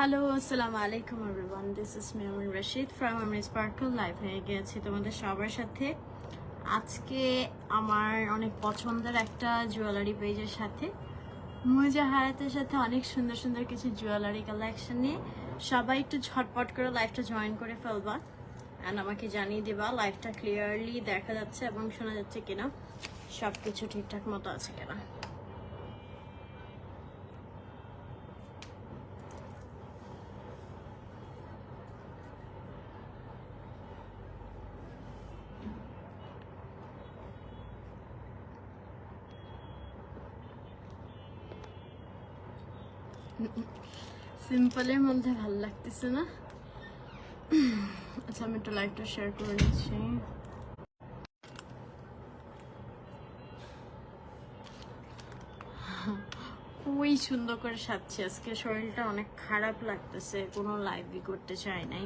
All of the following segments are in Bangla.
হ্যালো, আসসালামু আলাইকুম everyone. This is me Amin Rashid from Amin sparkle. Live হয়ে গেছি তোমাদের সবার সাথে। আজকে আমার অনেক পছন্দের একটা জুয়েলারি পেজের সাথে মুজাহারাতের সাথে অনেক সুন্দর সুন্দর কিছু জুয়েলারি কালেকশন নিয়ে সবাই একটু ঝটপট করে লাইভটা জয়েন করে ফেলবা অ্যান্ড আমাকে জানিয়ে দেবা লাইভটা ক্লিয়ারলি দেখা যাচ্ছে এবং শোনা যাচ্ছে কিনা, সব কিছু ঠিকঠাক মতো আছে কিনা। সিম্পলের মধ্যে ভালো লাগতেছে না? আচ্ছা, আমি একটু লাইভটা শেয়ার করে নিচ্ছি। খুবই সুন্দর করে সাজছি আজকে। শরীরটা অনেক খারাপ লাগতেছে, কোনো লাইভই করতে চাই নাই,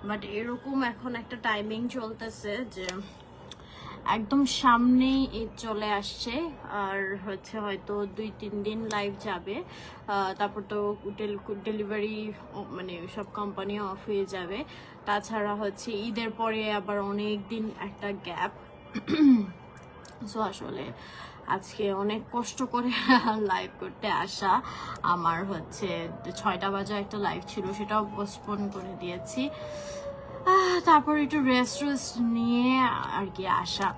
বাট এরকম এখন একটা টাইমিং চলতেছে যে একদম সামনেই ঈদ চলে আসছে, আর হচ্ছে হয়তো 2-3 দিন লাইভ যাবে, তারপর তো ডেলিভারি মানে সব কোম্পানি অফ হয়ে যাবে। তাছাড়া হচ্ছে ঈদের পরে আবার অনেক দিন একটা গ্যাপ। সো আসলে আজকে অনেক কষ্ট করে লাইভ করতে আসা। আমার হচ্ছে 6টা বাজে একটা লাইভ ছিল, সেটাও পোস্টপোন করে দিয়েছি। তারপর একটু রেস্ট নিয়ে আর কি আসা।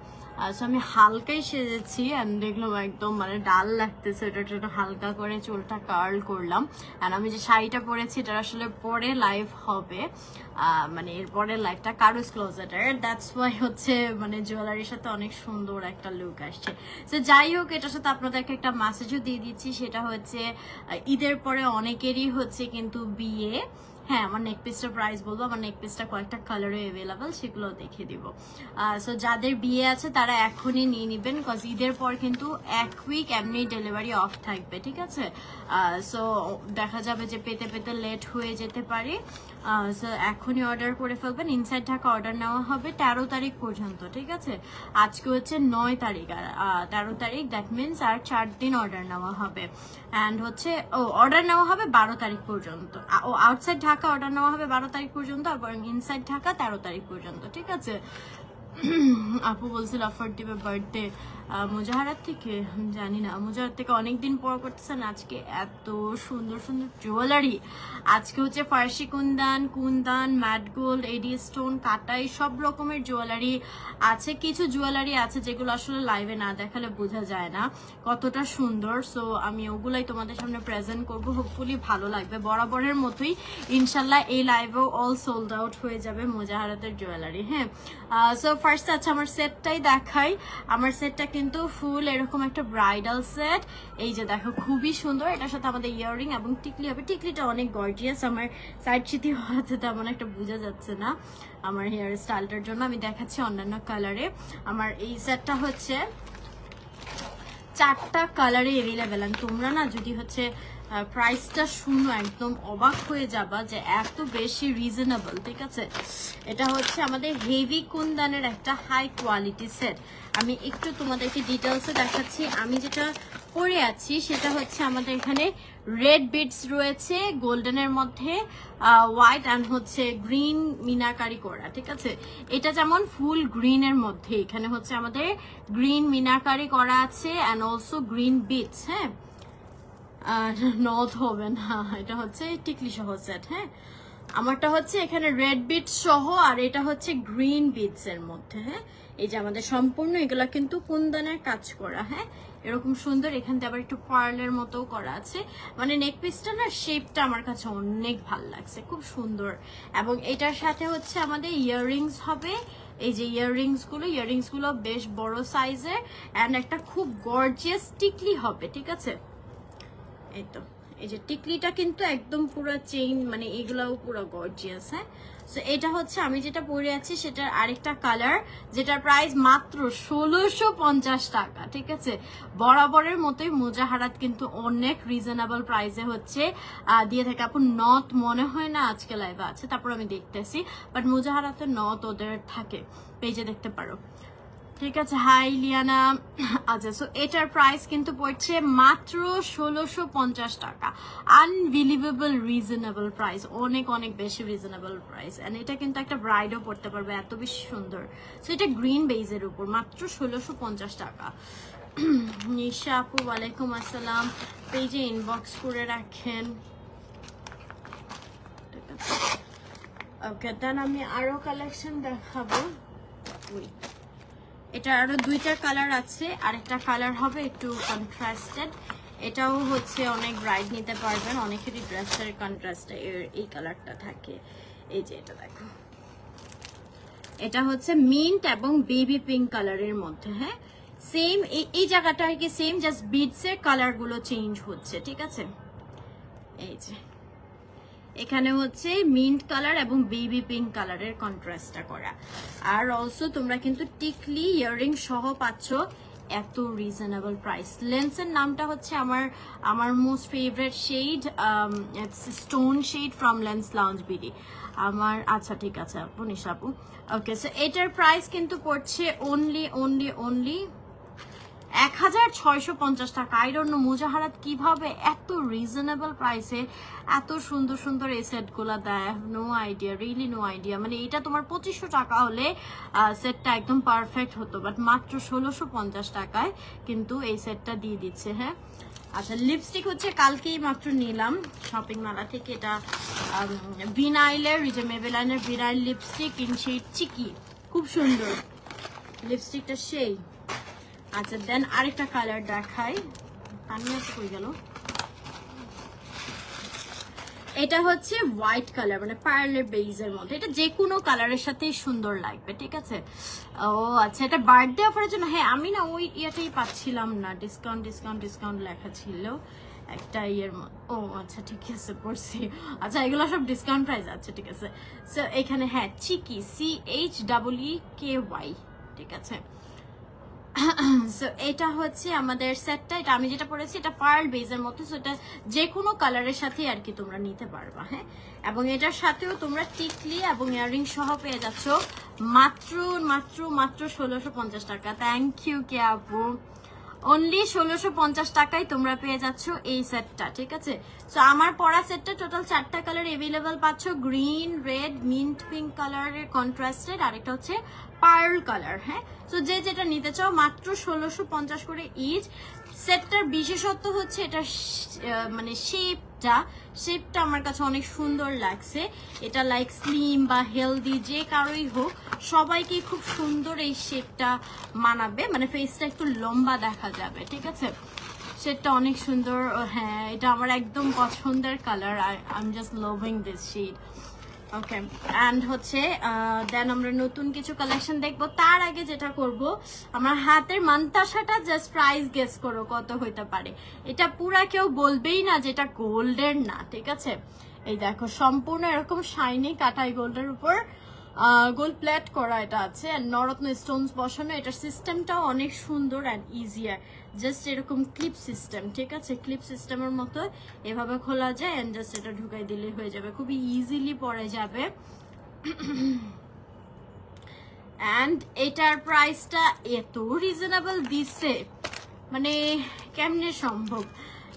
আচ্ছা, আমি হালকাই সেজেছি অ্যান্ড দেখলাম একদম মানে ডাল লাগতেছে, এটা একটু হালকা করে চুলটা কার্ল করলাম। অ্যান্ড আমি যে শাড়িটা পরেছি এটা আসলে পরে লাইভ হবে, মানে এরপরে লাইভটা কারুস ক্লোজেটের, দ্যাটস ওয়াই হচ্ছে মানে জুয়েলারির সাথে অনেক সুন্দর একটা লুক আসছে। তো যাই হোক, এটার সাথে আপনাদেরকে একটা মেসেজও দিয়ে দিচ্ছি, সেটা হচ্ছে ঈদের পরে অনেকেরই হচ্ছে কিন্তু বিয়ে। হ্যাঁ, আমার নেক পিসটার প্রাইস বলবো, আমার নেক পিসটা কয়েকটা কালারে অ্যাভেলেবল, সেগুলো দেখিয়ে দিব। সো যাদের বিয়ে আছে তারা এখনই নিয়ে নেবেন, কজ ঈদের পর কিন্তু 1 উইক এমনি ডেলিভারি অফ থাকবে, ঠিক আছে? সো দেখা যাবে যে পেতে পেতে লেট হয়ে যেতে পারে। সো এখনই অর্ডার করে ফেলবেন। ইনসাইড ঢাকা অর্ডার নেওয়া হবে 13 তারিখ পর্যন্ত, ঠিক আছে? আজকে হচ্ছে 9 তারিখ, আর 13 তারিখ, দ্যাট মিনস আর 4 দিন অর্ডার নেওয়া হবে। অ্যান্ড হচ্ছে অর্ডার নেওয়া হবে 12 তারিখ পর্যন্ত। আউটসাইড ঢাকা অর্ডার নেওয়া হবে 12 তারিখ পর্যন্ত, আর ইনসাইড ঢাকা 13 তারিখ পর্যন্ত, ঠিক আছে? আপু বলছিল অফার দিবে বার্থডে মুজাহারাত থেকে, জানি না, মুজাহারাত থেকে অনেকদিন পর করতেছেন। আজকে এত সুন্দর সুন্দর জুয়েলারি, আজকে হচ্ছে ফার্সি কুন্দান, ম্যাট গোল্ড, এডি স্টোন, কাটাই, সব রকমের জুয়েলারি আছে। কিছু জুয়েলারি আছে যেগুলো আসলে লাইভে না দেখালে বোঝা যায় না কতটা সুন্দর। সো আমি ওগুলাই তোমাদের সামনে প্রেজেন্ট করব, হোপফুলি ভালো লাগবে। বরাবরের মতোই ইনশাল্লাহ এই লাইভেও অল সোল্ড আউট হয়ে যাবে মুজাহারাতের জুয়েলারি। হ্যাঁ, সো ফার্স্ট আচ্ছা আমার সেটটাই দেখাই। আমার সেটটা কিন্তু ফুল এরকম একটা ব্রাইডাল সেট। এই যে দেখো, খুবই সুন্দর। এটার সাথে আমাদের ইয়াররিং এবং টিকলি হবে। টিকলিটা অনেক গর্জিয়াস। আমার সাইড চিতি হওয়াতে তেমন একটা বোঝা যাচ্ছে না আমার হেয়ার স্টাইলটার জন্য। আমি দেখাচ্ছি অন্যান্য কালারে। আমার এই সেটটা হচ্ছে 4টা কালারে অ্যাভেলেবেল। আর তোমরা না যদি হচ্ছে প্রাইসটা শুনো একদম অবাক হয়ে যাবা যে এত বেশি রিজনেবল, ঠিক আছে? এটা হচ্ছে আমাদের হেভি কুন্দানের একটা হাই কোয়ালিটি সেট। আমি একটু তোমাদেরকে ডিটেলসে দেখাচ্ছি। আমি যেটা পরে আছি সেটা হচ্ছে আমাদের এখানে রেড বিডস রয়েছে, গোল্ডেনের মধ্যে হোয়াইট অ্যান্ড হচ্ছে গ্রিন মিনাকারি করা, ঠিক আছে? এটা যেমন ফুল গ্রিনের মধ্যে, এখানে হচ্ছে আমাদের গ্রিন মিনাকারি করা আছে অ্যান্ড অলসো গ্রিন বিটস। হ্যাঁ, আর নথ হবে না, এটা হচ্ছে টিকলি সহ সেট। হ্যাঁ, আমারটা হচ্ছে এখানে রেড বিটস সহ, আর এটা হচ্ছে গ্রিন বিটস এর মধ্যে। হ্যাঁ, এই যে আমাদের সম্পূর্ণ এগুলা কিন্তু কুন্দনের কাজ করা। হ্যাঁ, এরকম সুন্দর। এখান থেকে আবার একটু পার্লের মতো করা আছে। মানে নেক পিসটা না, শেপটা আমার কাছে অনেক ভালো লাগছে, খুব সুন্দর। এবং এটার সাথে হচ্ছে আমাদের ইয়াররিংস হবে। এই যে ইয়াররিংস গুলো বেশ বড় সাইজের অ্যান্ড একটা খুব গর্জিয়াস টিকলি হবে, ঠিক আছে? এই তো, এই যে টিকলিটা কিন্তু একদম পুরো চেইন, মানে এগুলাও পুরো গর্জিয়াস। হ্যাঁ, সো এটা হচ্ছে আমি যেটা পরে আছি সেটার আরেকটা কালার, যেটার প্রাইস মাত্র 1650 টাকা, ঠিক আছে? বরাবরের মতোই মুজাহারাত কিন্তু অনেক রিজনেবল প্রাইসে হচ্ছে দিয়ে থাকে। আপু নথ মনে হয় না আজকে লাইভে আছে, তারপর আমি দেখতেছি, বাট মুজাহারাতের নথ ওদের থাকে, পেজে দেখতে পারো। ঠিক আছে। Hi Liana. আচ্ছা, সো এটার প্রাইস কিন্তু পড়ছে মাত্র 1650 টাকা। আনবিলিভেবল রিজনেবল প্রাইস, অনেক অনেক বেশি রিজনেবল প্রাইস। এন্ড এটা কিন্তু একটা ব্রাইডও পড়তে পারবে, এত বেশি সুন্দর। সো এটা গ্রিন বেজের উপর, মাত্র 1650 টাকা। নিশা আপু ওয়ালাইকুম আসসালাম, পেজে ইনবক্স করে রাখেন। ঠিক আছে, ওকে। দেন আমি আরো কালেকশন দেখাবো। এটা আরো দুইটা কালার আছে, আরেকটা কালার হবে একটু কন্ট্রাস্টেড। এটাও হচ্ছে অনেক ব্রাইট নিতে পারবেন, অনেকেরই ড্রেসের কন্ট্রাস্টে এই কালারটা থাকে। এই যে এটা দেখো, এটা হচ্ছে মিন্ট এবং বেবি পিঙ্ক কালারের মধ্যে। হ্যাঁ, সেম এই জায়গাটা আর কি সেম, জাস্ট বিডস এর কালার গুলো চেঞ্জ হচ্ছে। ঠিক আছে, এই যে এখানে হচ্ছে মিন্ট কালার এবং বেবি পিঙ্ক কালারের কন্ট্রাস্টটা করা। আর অলসো তোমরা কিন্তু টিকলি ইয়াররিং সহ পাচ্ছ এত রিজনেবল প্রাইস। লেন্সের নামটা হচ্ছে আমার most favourite shade, stone shade from lens lounge BD আমার। আচ্ছা ঠিক আছে আপু, নিশা আপু। ওকে, সো এটার প্রাইস কিন্তু পড়ছে অনলি 1650 টাকা। আই ডোন্ট নো মুজাহারাত কিভাবে এত রিজনেবল প্রাইসে এত সুন্দর সুন্দর এই সেটগুলো দেয়। No idea, really no idea. মানে এটা তোমার 2500 টাকা হলে সেটটা একদম পারফেক্ট হতো, বাট মাত্র 1650 টাকায় কিন্তু এই সেটটা দিয়ে দিচ্ছে। হ্যাঁ, আচ্ছা, লিপস্টিক হচ্ছে কালকেই মাত্র নিলাম শপিং মেলা থেকে। এটা ভিনাইলের, যে মেবেলাইনের ভিনাইল লিপস্টিক ইন শেড চিকি, খুব সুন্দর লিপস্টিকটা সেই। আচ্ছা, দেন আরেকটা কালার দেখাই। আমি কই গেল, এটা হচ্ছে হোয়াইট কালার, মানে পার্লের বেজের মধ্যে। এটা যে কোনো কালারের সাথেই সুন্দর লাগবে। ঠিক আছে, ও আচ্ছা, এটা বার্থডে অফারের জন্য। হ্যাঁ, আমি না ওই ইয়েটাই পাচ্ছিলাম না, ডিসকাউন্ট লেখা ছিল একটা ইয়ের। ও আচ্ছা ঠিক আছে, পড়ছি। আচ্ছা, এগুলো সব ডিসকাউন্ট প্রাইস। আচ্ছা ঠিক আছে, সো এখানে হ্যাঁ চিকি, CHEEKY। ঠিক আছে, সো এটা হচ্ছে আমাদের সেটটা। এটা আমি যেটা পরেছি এটা পার্ল বেজের মধ্যে, সো এটা যে কোনো কালারের সাথে আর কি তোমরা নিতে পারবা। হ্যাঁ, এবং এটার সাথেও তোমরা টিকলি এবং ইয়াররিং সহ পেয়ে যাচ্ছ মাত্র 1650 টাকা। থ্যাংক ইউ কে আপু, অনলি 1650 টাকায় তোমরা পেয়ে যাচ্ছ এই সেটটা। ঠিক আছে, সো আমার পরা সেটটা টোটাল 4টা কালার এভেলেবেল পাচ্ছ, গ্রিন, রেড, মিন্ট পিঙ্ক কালারের কন্ট্রাস্টেড, আরেকটা হচ্ছে পার্ল কালার। হ্যাঁ, সো যে যেটা নিতে চাও মাত্র 1650 করে ইচ। সেটটার বিশেষত্ব হচ্ছে এটা মানে শেপটা আমার কাছে অনেক সুন্দর লাগছে। এটা লাইক স্লিম বা হেলদি যে কারোই হোক, সবাইকে খুব সুন্দর এই শেপটা মানাবে, মানে ফেসটা একটু লম্বা দেখা যাবে। ঠিক আছে, শেডটা অনেক সুন্দর। হ্যাঁ, এটা আমার একদম পছন্দের colour. I am just loving this shade. Okay, and হচ্ছে দেন আমরা নতুন কিছু কালেকশন দেখবো। তার আগে যেটা করব, আমার হাতের মান্তাসাটা জাস্ট প্রাইস গেস করো কত হইতে পারে। এটা পুরা কেউ বলবেই না যেটা গোল্ডের না। ঠিক আছে, এই দেখো সম্পূর্ণ এরকম শাইনি কাটাই গোল্ডের উপর গোল্ড প্লেট করা এটা আছে, নরত্ন স্টোনস বসানো। এটার সিস্টেমটাও অনেক সুন্দর অ্যান্ড ইজিয়ার, জাস্ট এরকম ক্লিপ সিস্টেম। ঠিক আছে, ক্লিপ সিস্টেমের মতো এভাবে খোলা যায় অ্যান্ড জাস্ট এটা ঢুকাই দিলে হয়ে যাবে, খুবই ইজিলি পরে যাবে। অ্যান্ড এটার প্রাইসটা এত রিজনেবল দিচ্ছে, মানে কেমনে সম্ভব।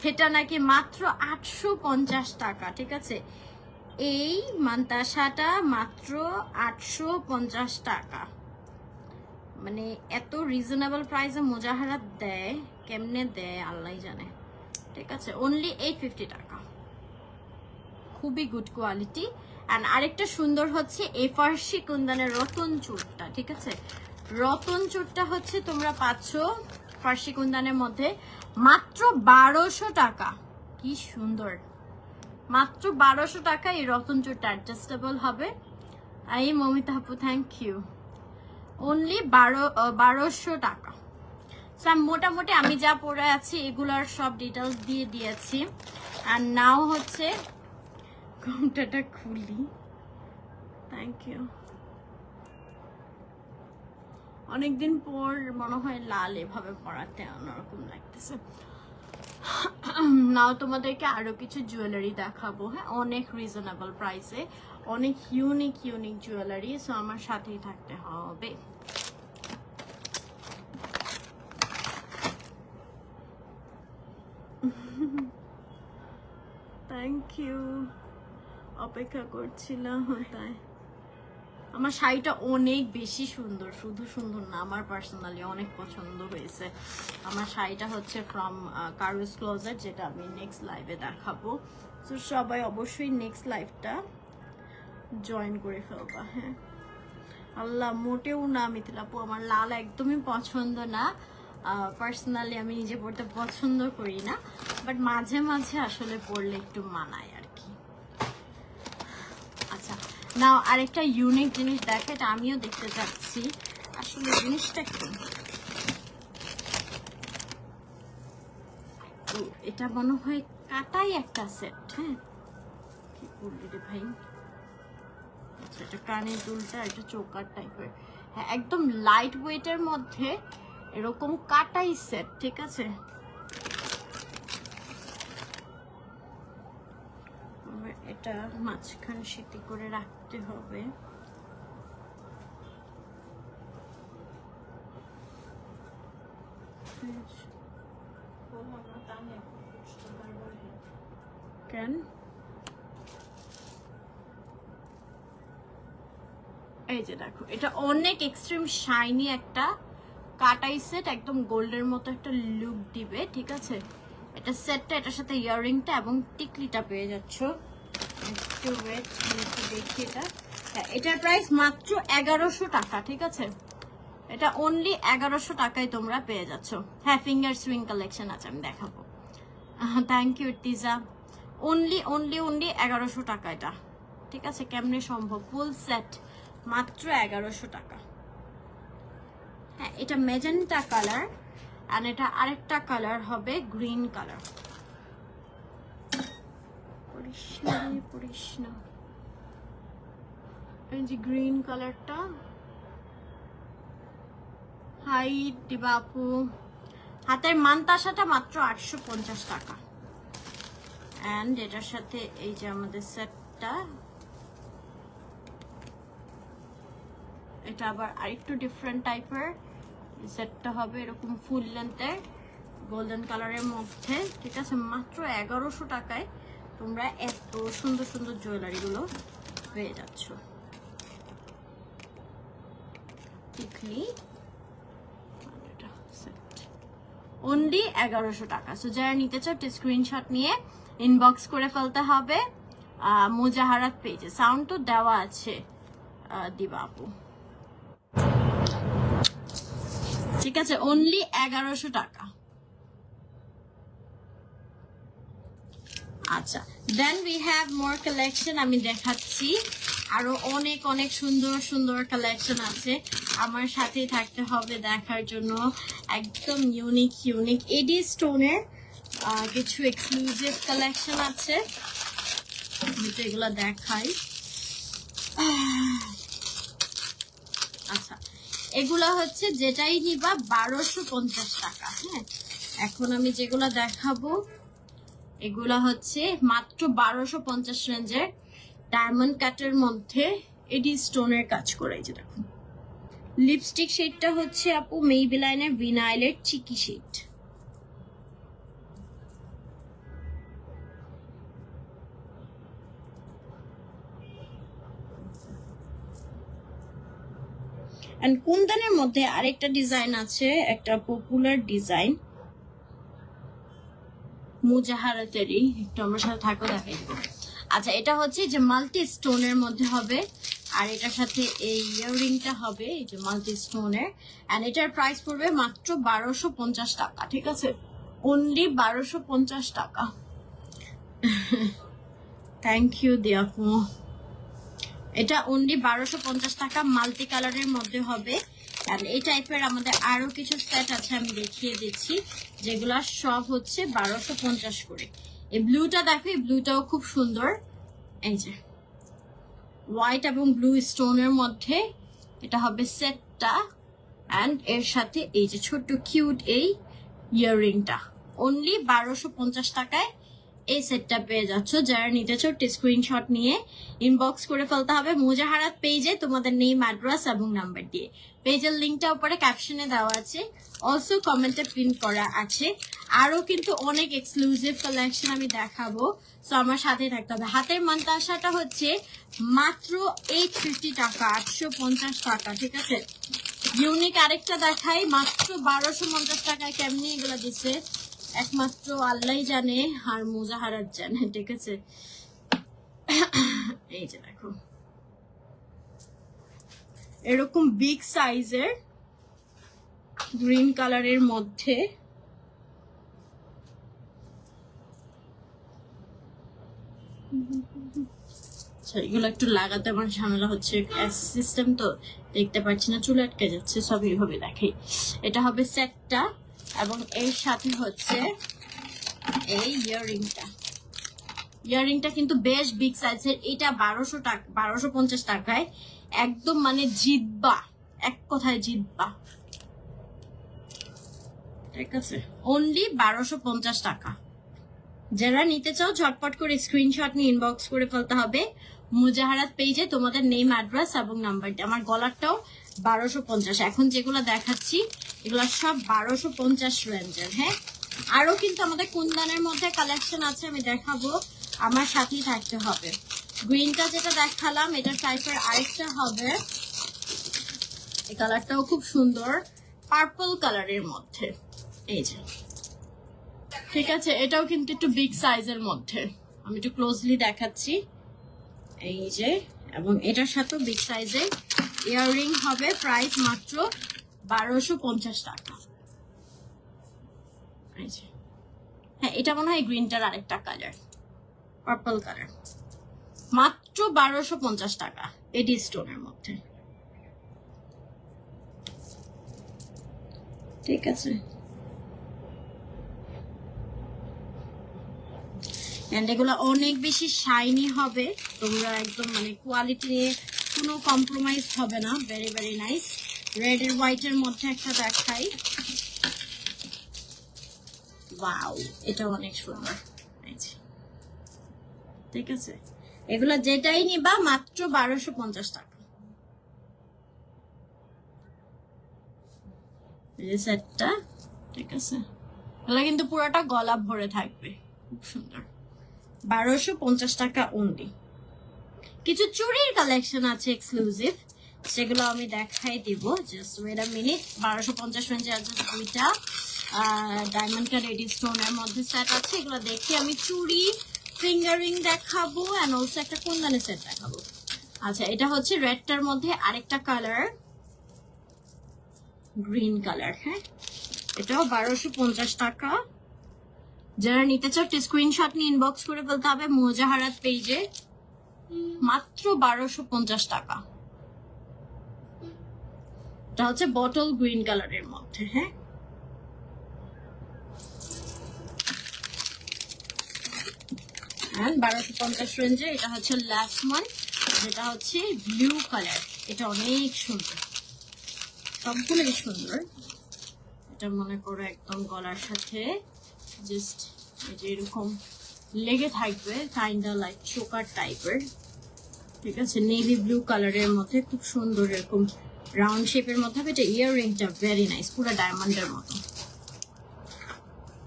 এটা নাকি মাত্র 850 টাকা। ঠিক আছে, এই মান্তাসাটা মাত্র 850 টাকা, মানে এত রিজনেবল প্রাইসে মুজাহারাত দেয়, কেমনে দেয় আল্লাহ জানে। ঠিক আছে, অনলি 850 টাকা, খুবই গুড কোয়ালিটি। অ্যান্ড আরেকটা সুন্দর হচ্ছে এই ফার্সি কুন্দানের রতন চুটটা। ঠিক আছে, রতন চুটটা হচ্ছে তোমরা পাচ্ছ ফার্সি কুন্দানের মধ্যে মাত্র 1200 টাকা। কি সুন্দর, মাত্র 1200 টাকা এই রতন চুটটা অ্যাডজাস্টেবল হবে। এই মমিতা আপু থ্যাংক ইউ, অনলি 1200 টাকা। সো মোটামুটি আমি যা পরে আছি এগুলার সব ডিটেলস দিয়ে দিয়েছি। আর নাও হচ্ছে ঘুমটাটা খুলি। থ্যাংক ইউ, অনেকদিন পর মনে হয় লাল এভাবে পরাতে অন্যরকম লাগতেছে। নাও তোমাদেরকে আরো কিছু জুয়েলারি দেখাবো। হ্যাঁ, অনেক রিজনেবল প্রাইসে অনেক ইউনিক জুয়েলারি, সো আমার সাথেই থাকতে হবে। থ্যাংক ইউ, অপেক্ষা করছিলাম। তাই আমার শাড়িটা অনেক বেশি সুন্দর, শুধু সুন্দর না, আমার পার্সোনালি অনেক পছন্দ হয়েছে। আমার শাড়িটা হচ্ছে ফ্রম কারুস ক্লোজেট, যেটা আমি নেক্সট লাইভে দেখাবো। তো সবাই অবশ্যই নেক্সট লাইভটা জয়েন করে ফেলবা। হ্যাঁ আল্লাহ, মোটেও না মিথিলা আপু, আমার লাল একদমই পছন্দ না। পার্সোনালি আমি নিজে পড়তে পছন্দ করি না, বাট মাঝে মাঝে আসলে পড়লে একটু মানায় আর কি। আচ্ছা নাও আরেকটা ইউনিক জিনিস দেখে, এটা আমিও দেখতে চাচ্ছি আসলে জিনিসটা কি। তো এটা মনে হয় কাটাই একটা সেট। হ্যাঁ কি করলি রে ভাই। আচ্ছা এটা কানের দুলটা, এটা চোকার টাইপের। হ্যাঁ একদম লাইট ওয়েটের মধ্যে এরকম কাটাই সেট, ঠিক আছে। এটা মাঝখানে সেটি করে রাখতে হবে। কেন এই যে দেখো, এটা অনেক এক্সট্রিম শাইনি একটা কাটাই সেট, একদম গোল্ডের মতো একটা লুক দিবে, ঠিক আছে। এটা সেটটা, এটার সাথে ইয়াররিংটা এবং টিকলিটা পেয়ে যাচ্ছ। একটু ওয়েট, একটু দেখি এটা। এটার প্রাইস মাত্র 1100 টাকা, ঠিক আছে। এটা অনলি 1100 টাকায় তোমরা পেয়ে যাচ্ছ। হ্যাঁ ফিঙ্গার সুইং কালেকশন আছে, আমি দেখাবো। Thank you টিজা। অনলি 1100 টাকা এটা, ঠিক আছে। কেমনে সম্ভব, ফুল সেট মাত্র 1100 টাকা। হ্যাঁ এটা মেজেন্টা কালার, আর এটা আরেকটা কালার হবে গ্রিন কালার। এই যে গ্রিন কালারটা। হাই দিবাপু, হাতের মানতাসাটা মাত্র 850 টাকা। এন্ড এটার সাথে এই যে আমাদের সেটটা, এটা আবার আরেকটু ডিফারেন্ট টাইপের সেটটা হবে, এরকম ফুল লেন্থের গোল্ডেন কালারের মধ্যে, ঠিক আছে। মাত্র 1100 টাকায় তোমরা এত সুন্দর সুন্দর জুয়েলারি গুলো পেয়ে যাচ্ছ। টিকলি অনলি 1100 টাকা। সো যারা নিতে চাও স্ক্রিনশট নিয়ে ইনবক্স করে ফেলতে হবে মুজাহারাত পেজে। সাউন্ড তো দেওয়া আছে দিবা আপু, ঠিক আছে। অনলি 1100 টাকা। আচ্ছা then we have more collection, আমি দেখাচ্ছি আরো অনেক অনেক সুন্দর সুন্দর কালেকশন আছে। আমার সাথেই থাকতে হবে দেখার জন্য। একদম ইউনিক এডি স্টোনের কিছু এক্সক্লুসিভ কালেকশন আছে, এগুলো দেখাই। আচ্ছা এগুলা হচ্ছে যেটাই নিবা 1250 টাকা। হ্যাঁ এখন আমি যেগুলা দেখাবো এগুলা হচ্ছে মাত্র 1250 রেঞ্জের ডায়মন্ড কাটের মধ্যে এডি স্টোনের কাজ করে। এই যে দেখুন লিপস্টিক শেডটা হচ্ছে আপু মেইবেলাইনের ভিনাইলের চিকি শেড। এন্ড কুন্দনের মধ্যে আরেকটা ডিজাইন আছে, একটা পপুলার ডিজাইন মুজাহারাতেরই, একটু আমার সাথে থাকো দেখাই দেবো। আচ্ছা এটা হচ্ছে যে মাল্টি স্টোনের মধ্যে হবে, আর এটার সাথে এই ইয়াররিংটা হবে এই যে মাল্টি স্টোনের। এন্ড এটার প্রাইস পড়বে মাত্র 1250 টাকা, ঠিক আছে। অনলি 1250 টাকা। থ্যাংক ইউ দিয়াপু। এটা অনলি 1250 টাকা, মাল্টি কালারের মধ্যে হবে। আর এই টাইপের আমাদের আরো কিছু সেট আছে, আমি দেখিয়ে দিচ্ছি, যেগুলা সব হচ্ছে 1250 করে। এই ব্লুটা দেখো, এই ব্লুটাও খুব সুন্দর, এই যে হোয়াইট এবং ব্লু স্টোনের মধ্যে এটা হবে সেটটা। অ্যান্ড এর সাথে এই যে ছোট্ট কিউট এই ইয়াররিংটা। অনলি 1250 টাকায় এই সেটটা পেয়ে যাচ্ছ। যারা নিতে চাও স্ক্রিনশট নিয়ে ইনবক্স করে ফেলতে হবে মুজাহারাত পেজে তোমাদের নেম, অ্যাড্রেস এবং নাম্বার দিয়ে। পেজের লিঙ্কটা উপরে ক্যাপশনে দেওয়া আছে, অলসো কমেন্টে প্রিন্ট করা আছে। আরো কিন্তু অনেক এক্সক্লুসিভ কালেকশন আমি দেখাবো, সো আমার সাথে থাকতে হবে। হাতের মান্তাসাটা হচ্ছে মাত্র 850 টাকা, 850 টাকা, ঠিক আছে। ইউনিক আরেকটা দেখাই, মাত্র 1250 টাকায় কেমনি এগুলো দিচ্ছে একমাত্র আল্লাহ জানে আর মুজাহারাত জানে, ঠিক আছে। এই যে দেখো এরকম বিগ সাইজের গ্রিন কালারের মধ্যে এগুলো একটু লাগাতে আমার ঝামেলা হচ্ছে, সিস্টেম তো দেখতে পাচ্ছি না, চুলে আটকে যাচ্ছে, সব এইভাবে দেখাই। এটা হবে সেটটা এবং এর সাথে হচ্ছে এই ইয়াররিংটা কিন্তু বেশ বিগ সাইজের। এটা 1200 টাকা, 1250 টাকায় একদম মানে জিতবা, এক কথায় জিতবা, ঠিক আছে। অনলি 1250 টাকা। যারা নিতে চাও ঝটপট করে স্ক্রিনশট নিয়ে ইনবক্স করে ফেলতে হবে মুজাহারাত পেজে তোমাদের নেম, অ্যাড্রেস এবং নাম্বারটা। আমার গলারটাও 1250। এখন যেগুলো দেখাচ্ছি এগুলো সব 1250 রেঞ্জের। হ্যাঁ, আরো কিন্তু আমাদের কুন্দানের মধ্যে কালেকশন আছে, আমি দেখাবো, আমার সাথেই থাকতে হবে। গ্রিনটা যেটা দেখালাম এটা টাইপের আরেকটা হবে, এই কালারটাও খুব সুন্দর, পার্পল কালারের মধ্যে, এই যে, ঠিক আছে। এটাও কিন্তু একটু বিগ সাইজের মধ্যে, আমি একটু ক্লোজলি দেখাচ্ছি, এই যে। এবং এটার সাথেও বিগ সাইজের ইয়াররিং হবে, প্রাইস মাত্র 1250 টাকা। হ্যাঁ, এটা মনে হয় গ্রিনটার আরেকটা কালার, পার্পল কালার, মাত্র 1250 টাকা এডি স্টোনের মধ্যে, ঠিক আছে। এন্ড এগুলো অনেক বেশি শাইনি হবে, তোমরা একদম মানে কোয়ালিটি নিয়ে কোনো কম্প্রোমাইজ হবে না, ভেরি ভেরি নাইস। রেড এর হোয়াইট এর মধ্যে একটা দেখাই, ওয়াও, এটা অনেক সুন্দর, ঠিক আছে। এগুলো যেটাই নিবা মাত্র 1250 টাকা। এই সেটটা, ঠিক আছে, এগুলো কিন্তু পুরোটা গলা ভরে থাকবে, খুব সুন্দর, 1250 টাকা অনলি। কিছু চুড়ির কালেকশন আছে এক্সক্লুসিভ, সেগুলো আমি দেখাই দিব, জাস্ট ওয়েট আ মিনিট। 1250 রেঞ্জে আছে দুইটা ডায়মন্ড কাট এডি স্টোনের মধ্যে সেট আছে, এগুলো দেখি আমি। চুড়ি, ফিঙ্গারিং দেখাবো এন্ড অলসো একটা কুন্দানের সেট দেখাবো। আচ্ছা, এটা হচ্ছে রেডটার মধ্যে আরেকটা কালার, গ্রিন কালার। হ্যাঁ, এটাও 1250 টাকা। যারা নিতে চাও স্ক্রিনশট নিয়ে ইনবক্স করে ফেলতে হবে মুজাহারাত পেজে, মাত্র 1250 টাকা। এটা হচ্ছে বটল গ্রিন কালারের মধ্যে। হ্যাঁ, and 1250 রেঞ্জে এটা হচ্ছে লাস্ট ওয়ান, যেটা হচ্ছে ব্লু কালার। এটা অনেক সুন্দর, সবগুলোই সুন্দর। এটা মনে করো একদম গলার সাথে জাস্ট এরকম লেগে থাকবে, কাইন্ডা লাইক চোকার টাইপের, ঠিক আছে। নেভি ব্লু কালারের মধ্যে খুব সুন্দর এরকম রাউন্ড শেপের মধ্যে হবে। এটা ইয়াররিংটা ভেরি নাইস, পুরো ডায়মন্ডের মতো,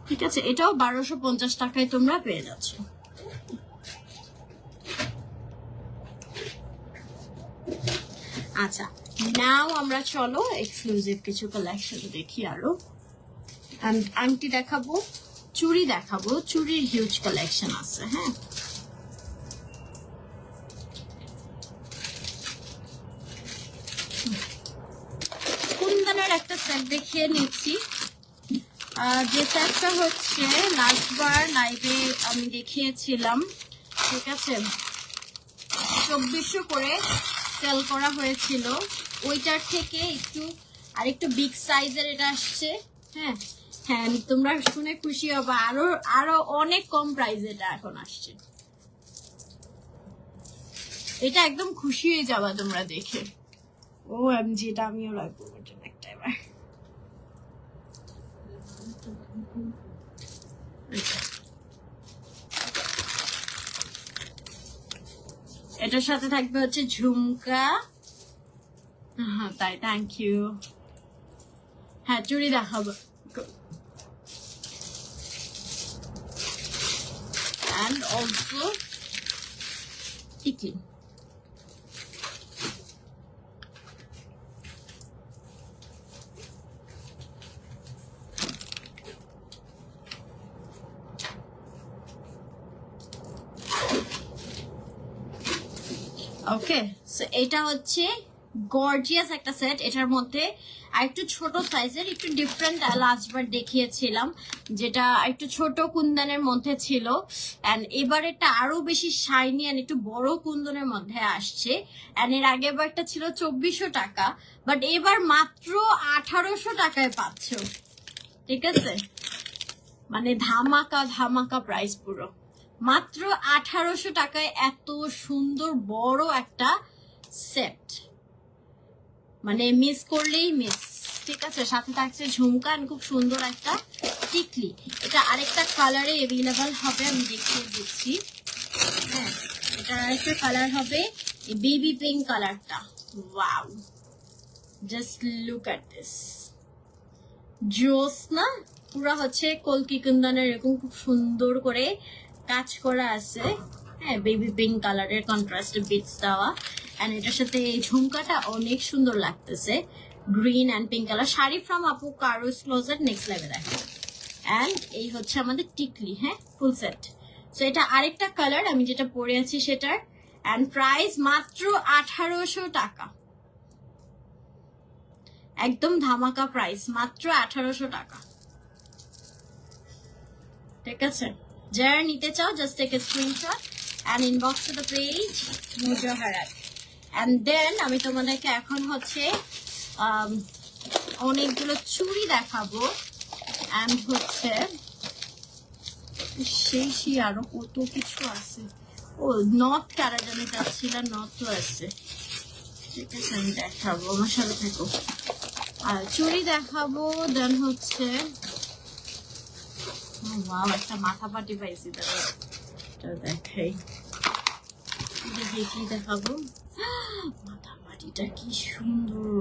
ঠিক আছে। এটাও 1250 টাকায় তোমরা পেয়ে যাচ্ছ। আচ্ছা, নাও আমরা চলো এক্সক্লুসিভ কিছু কালেকশন দেখি আরো। আংটি দেখাবো, চুড়ি দেখাবো, চুড়ির হিউজ কালেকশন আছে। হ্যাঁ, কুন্দনের একটা সেট দেখিয়ে নিচ্ছি, যে সেটটা হচ্ছে লাস্টবার লাইভে আমি দেখিয়েছিলাম, ঠিক আছে। 2400 করে সেল করা হয়েছিল, ওইটার থেকে আরেকটু বিগ সাইজের এটা আসছে। হ্যাঁ হ্যাঁ, তোমরা শুনে খুশি হবে, আরো অনেক কম প্রাইসে এটা এখন আসছে। এটা একদম খুশি হয়ে যাবা তোমরা দেখে। ও এমজি, এটা আমিও রাখবো একটা এবার। এটার সাথে থাকবে হচ্ছে ঝুমকা। হ্যাঁ তাই, থ্যাংক ইউ। হ্যাঁ চুড়ি দেখাবো। And also টিকলি। ওকে, সো এটা হচ্ছে গর্জিয়াস একটা সেট। এটার মধ্যে আরেকটু ছোট সাইজের, একটু ডিফারেন্ট লাস্টবার দেখিয়েছিলাম যেটা একটু ছোট কুন্দনের মধ্যে ছিল, এন্ড এবার এটা আরো বেশি শাইনি এন্ড একটু বড় কুন্দনের মধ্যে আসছে। এন্ড এর আগেবারটা ছিল 2400 টাকা, বাট এবার মাত্র 1800 টাকায় পাচ্ছ। ঠিক আছে, মানে ধামাকা ধামাকা প্রাইস পুরো। মাত্র 1800 টাকায় এত সুন্দর বড় একটা সেট, মানে মিস করলেই মিস। ঠিক আছে, সাথে থাকছে ঝুমকা আর খুব সুন্দর একটা টিকলি। এটা আরেকটা কালারে অ্যাভেলেবল হবে, আমি দেখিয়ে দিচ্ছি। হ্যাঁ, এটা আরেকটা কালার হবে বেবি পিঙ্ক কালারটা। Wow, just look at this, জোস না? পুরা হচ্ছে কলকি কুন্দনের এরকম খুব সুন্দর করে কাজ করা আছে। হ্যাঁ, বেবি পিঙ্ক কালারের কন্ট্রাস্টে বিটস দেওয়া, এন্ড এটার সাথে এই ঝুমকাটা অনেক সুন্দর লাগতেছে, green and pink colour. Sari from আপু কারুস ক্লোজেট, নেক্সট লেভেল দেখো। এন্ড এই হচ্ছে আমাদের টিকলি, হ্যাঁ ফুল সেট। সো এটা আরেকটা কালার আমি যেটা পরে আছি সেটার, এন্ড প্রাইস মাত্র 1800 টাকা। একদম ধামাকা প্রাইস, মাত্র 1800 টাকা। ঠিক আছে, যারা নিতে চাও just take a screenshot and inbox to the page মুজাহারাত। এন্ড দেন আমি তোমাদেরকে এখন হচ্ছে অনেকগুলো চুড়ি দেখাবো, এন্ড হচ্ছে সেই আরো কত কিছু আছে। ও নথ কারা জানে চাচ্ছিলাম, নথও আছে। ঠিক আছে, আমি দেখাবো, আমার সাথে থাকো। আর চুড়ি দেখাবো, দেন হচ্ছে একটা মাথা পাটি পাইছি, দেখাই। দেখি কি দেখাবো। মাথা পাটিটা কি সুন্দর,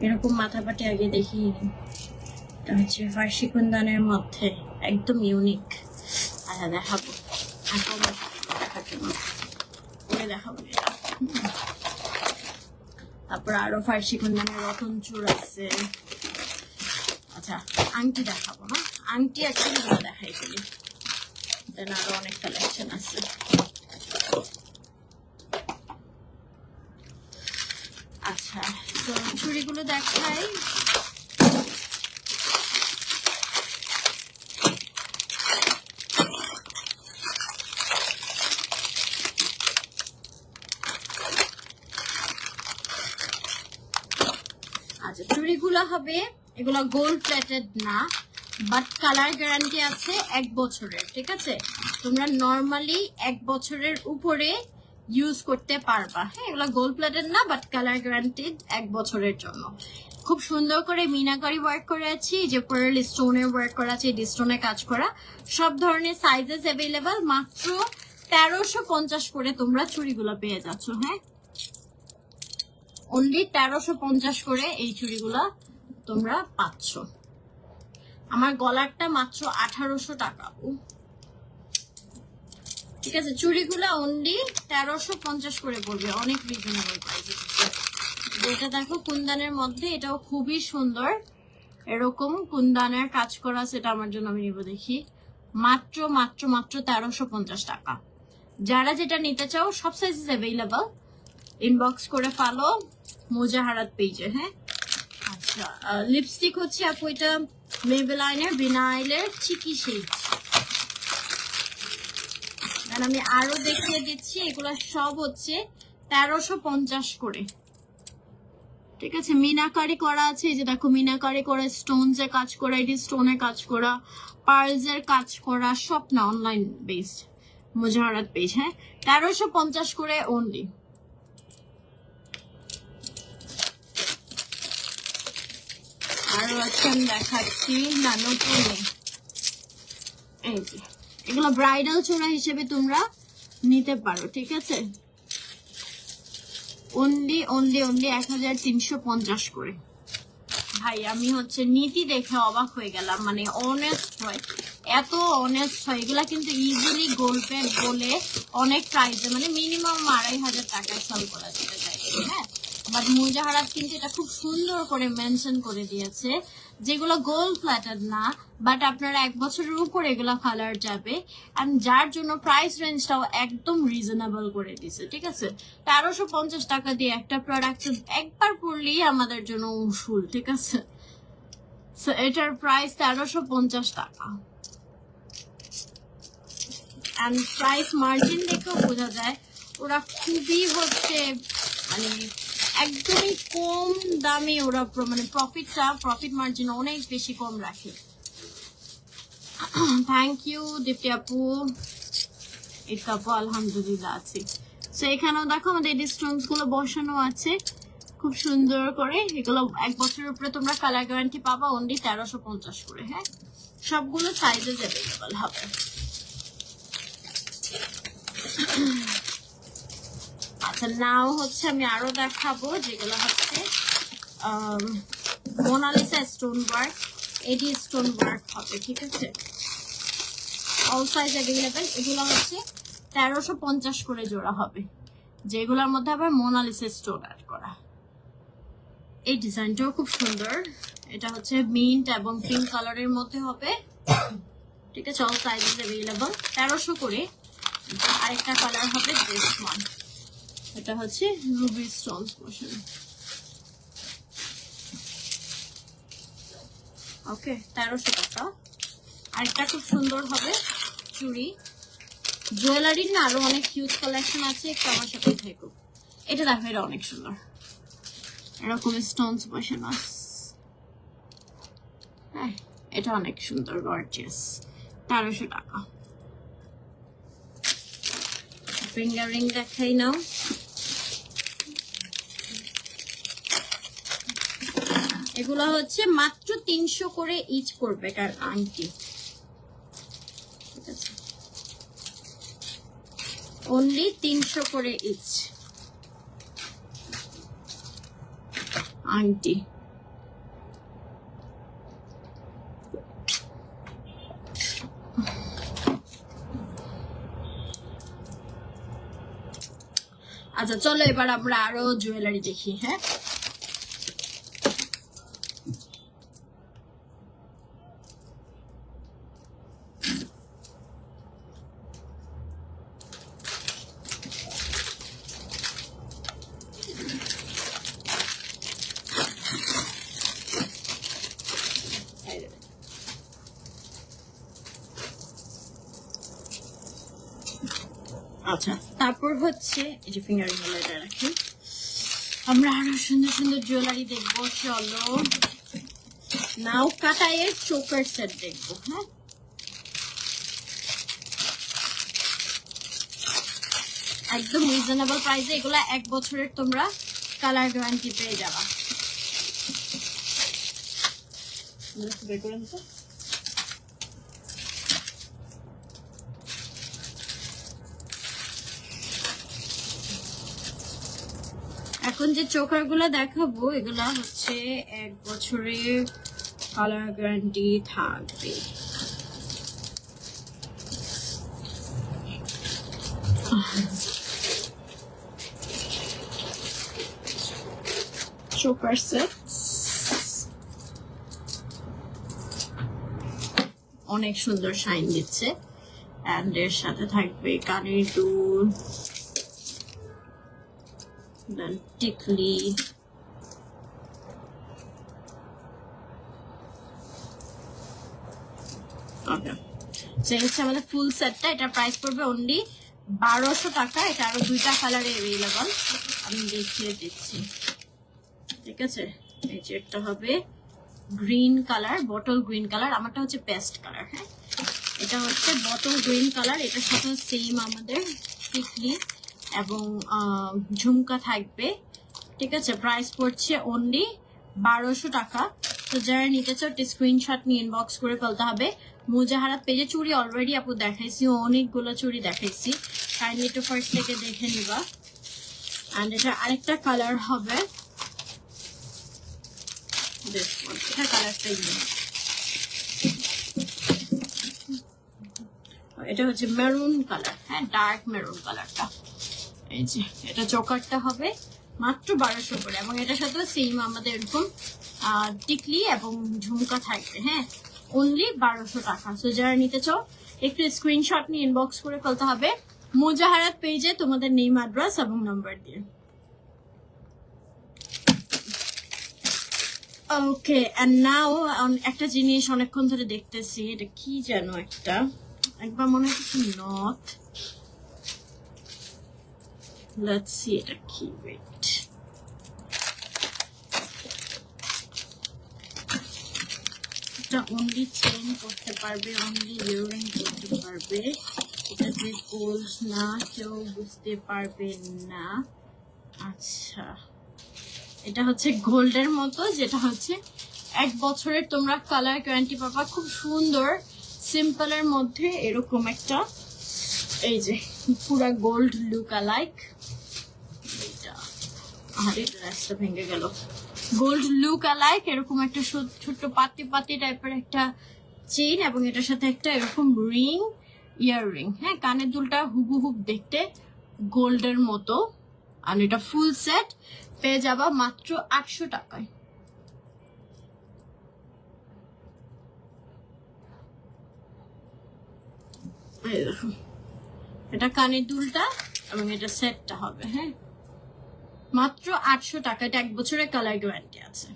এরকম মাথা পাটি আগে দেখিনি। এটা হচ্ছে ফার্সি কুন্দনের মধ্যে, একদম ইউনিক। আচ্ছা দেখাবো, দেখাবো এটা। তারপর আরো ফার্সি কুন্দনের রতন চূড় আছে। আচ্ছা, আংটি দেখাবো না, আংটি অ্যাকচুয়ালি দেখাই ফেলি, দেন আরো অনেক কালেকশন আছে। আচ্ছা, তো চুড়িগুলো দেখাই। আচ্ছা, চুড়িগুলো হবে, এগুলো গোল্ড প্লেটেড না, বাট কালার গ্যারান্টি আছে 1 বছরের। ঠিক আছে, তোমরা নর্মালি 1 বছরের উপরে ইউজ করতে পারবা। হ্যাঁ, এগুলো গোল্ড প্লেটেড না, বাট কালার গ্যারান্টিড 1 বছরের জন্য। খুব সুন্দর করে মিনাকারি ওয়ার্ক করে আছি, যে পার্ল স্টোনের ওয়ার্ক করা আছে, স্টোনে কাজ করা, সব ধরনের সাইজেস অ্যাভেলেবল। মাত্র 1350 করে তোমরা চুড়িগুলো পেয়ে যাচ্ছ। হ্যাঁ, অনলি 1350 করে এই চুড়িগুলা তোমরা পাচ্ছ। আমার গলারটা মাত্র 1800 টাকা। ঠিক আছে, চুড়িগুলা অনলি 1350 করে পড়বে, অনেক রিজনেবল প্রাইসে। এটা দেখো কুন্দনের মধ্যে, এটাও খুবই সুন্দর, এরকম কুন্দনের কাজ করা, সেটা আমার জন্য আমি নিব। দেখি, মাত্র মাত্র মাত্র 1350 টাকা। যারা যেটা নিতে চাও সব সাইজেস অ্যাভেলেবল, ইনবক্স করে ফেলো মুজাহারাত পেজে। হ্যাঁ, আচ্ছা, লিপস্টিক হচ্ছে আপু এটা মেবেলাইনের ভিনাইলের চিকি শেড। আমি আরো দেখিয়ে দিচ্ছি, এগুলা সব হচ্ছে 1350 করে। ঠিক আছে, মিনাকারি করা আছে, এই যে দেখো মিনাকারি করে, স্টোনস এর কাজ করা, এটি স্টোনের কাজ করা, পার্লস এর কাজ করা, সব না অনলাইন বেসড মুজাহারাত পেজ। হ্যাঁ, 1350 করে অনলি। আরো আছে আমি দেখাচ্ছি, না নতুন এই যে এগুলো ব্রাইডাল চূড়া হিসেবে তোমরা নিতে পারো, ঠিক আছে। অনলি 1350 করে। ভাই আমি হচ্ছে নীতি দেখে অবাক হয়ে গেলাম, মানে অনেস্ট হয়, এত অনেস্ট হয়। এগুলা কিন্তু ইজিলি গোল্ড প্যাক বলে অনেক প্রাইসে, মানে মিনিমাম 2500 টাকায় সেল করা যেতে চাই, হ্যাঁ। বাট মুজাহারাত কিন্তু এটা খুব সুন্দর করে মেনশন করে দিয়েছে, যেগুলো গোল্ড প্ল্যাটার না, বাট আপনারা 1 বছরের উপর এগুলো কালার যাবে, এন্ড যার জন্য প্রাইস রেঞ্জটাও একদম রিজনেবল করে দিছে, ঠিক আছে। 1350 টাকা দিয়ে একটা প্রোডাক্ট একবার পরলেই আমাদের জন্য উসুল, ঠিক আছে। এটার প্রাইস 1350 টাকা, এন্ড প্রাইস মার্জিন দেখেও বোঝা যায় ওরা খুবই হচ্ছে মানে একদমই কম দামে ওরা মানে প্রফিট মার্জিন অনেক বেশি কম রাখে। থ্যাংক ইউ দীপ্তি আপু, এটা আপু আলহামদুলিল্লাহ আছে। তো এখানেও দেখো আমাদের এই স্টোনস গুলো বসানো আছে খুব সুন্দর করে। এগুলো 1 বছরের উপরে তোমরা কালার গ্যারান্টি পাবা অনলি 1350 করে, হ্যাঁ। সবগুলো সাইজে অ্যাভেলেবল হবে। আচ্ছা, নাও হচ্ছে আমি আরো দেখাবো যেগুলো হচ্ছে Mona Lisa stone work, AD stone work হবে, ঠিক আছে। All size available. এগুলো হচ্ছে 1350 করে জোড়া হবে, যেগুলোর মধ্যে আবার মোনালিসা স্টোন অ্যাড করা। এই ডিজাইনটাও খুব সুন্দর, এটা হচ্ছে মিন্ট এবং পিঙ্ক কালারের মধ্যে হবে, ঠিক আছে। অল সাইজ অ্যাভেলেবল, 1300 করে। আরেকটা কালার হবে দিস ওয়ান, এটা হচ্ছে রুবি স্টোনস বসানো, ওকে, 1300 টাকা। আরেকটা খুব সুন্দর হবে চুড়ি, জুয়েলারির না আরো অনেক হিউজ কালেকশন আছে, একটু আমার সাথে থেকো। এটা দেখো, এটা অনেক সুন্দর, এরকম স্টোনস বসানো, হ্যাঁ, এটা অনেক সুন্দর, গর্জিয়াস, 1300 টাকা। ফিঙ্গারিং দেখাই নাও, এগুলো হচ্ছে মাত্র 300 করে ইচ করবে কার আংটি, ঠিক আছে। অনলি 300 করে ইচ আংটি। আচ্ছা চলো এবার আমরা আরো জুয়েলারি দেখি, হ্যাঁ। আচ্ছা, তারপর হচ্ছে এই যে ফিঙ্গারিং গুলো এটা রাখি, আমরা আরো সুন্দর সুন্দর জুয়েলারি দেখবো। চলো নাও কাটাইয়ের চোকার সেট দেখবো, হ্যাঁ। একদম রিজনেবল প্রাইসে এগুলা 1 বছরের তোমরা কালার গ্যারান্টি পেয়ে যাবা। এখন যে চোকার গুলো দেখাবো এগুলা হচ্ছে 1 বছরের কালার গ্যারান্টি থাকবে। চোকার সেট অনেক সুন্দর শাইন দিচ্ছে, এন্ড এর সাথে থাকবে কানের দুল, দেন টিকলি, ওকে। আমাদের ফুল সেটটা, এটা প্রাইস পড়বে অনলি 1200 টাকা। এটা আরো 2টা কালারে অ্যাভেলেবল, আমি দেখিয়ে দিচ্ছি, ঠিক আছে। এই যে একটা হবে green colour, bottle green colour, আমারটা হচ্ছে পেস্ট কালার, হ্যাঁ। এটা হচ্ছে বটল গ্রিন কালার, এটার সাথে সেম আমাদের টিকলি এবং ঝুমকা থাকবে, ঠিক আছে। প্রাইস পড়ছে অনলি 1200 টাকা। তো যারা নিতে চাও স্ক্রিনশট নিয়ে ইনবক্স করে ফেলতে হবে। মুজাহারাত পেজে চুড়ি অলরেডি আপু দেখাইছি, অনেকগুলো চুড়ি দেখাইছি, কাইন্ডলি একটু ফার্স্ট থেকে দেখে নিবা। এন্ড এটা আরেকটা কালার হবে, এটা কালারটা এটা হচ্ছে মেরুন কালার, হ্যাঁ ডার্ক মেরুন কালারটা। এই যে এটা চোকারটা হবে মাত্র 1200 করে, এবং এটার সাথেও সেম আমাদের এরকম টিকলি এবং ঝুমকা থাকবে, হ্যাঁ অনলি 1200 টাকা। সো যারা নিতে চাও একটু স্ক্রিনশট নিয়ে ইনবক্স করে ফেলতে হবে মুজাহারাত পেজে তোমাদের নেম, অ্যাড্রেস এবং নাম্বার দিয়ে। ওকে, এন্ড নাও একটা জিনিস অনেকক্ষণ ধরে দেখতেছি, এটা কি যেন একটা, একবার মনে হচ্ছে নথ, লেটস সি এটা কি, ওয়েট, এটা অনলি চেইন করতে পারবে, অনলি ইয়াররিং করতে পারবে, এটা যে গোল্ড না কেউ বুঝতে পারবে না। আচ্ছা এটা হচ্ছে গোল্ডের মতো, যেটা হচ্ছে 1 বছরের তোমরা কালার গ্যারান্টি পাবা, খুব সুন্দর সিম্পলের মধ্যে এরকম একটা, এই যে পুরা গোল্ড লুক আলাইক, আরে রাস্তা ভেঙে গেল, গোল্ড লুক আলাইক এরকম একটা ছোট্ট পাতি পাতি টাইপের একটা চেইন, এবং এটার সাথে একটা এরকম রিং, ইয়াররিং, হ্যাঁ কানের দুলটা হুবহুব দেখতে গোল্ডের মতো। আর এটা ফুল সেট পেয়ে যাবা মাত্র 800 টাকায়। এটা কানের দুলটা এবং এটা সেটটা হবে, হ্যাঁ মাত্র 800 টাকা। এটা 1 বছরের কালার গ্যারান্টি আছে।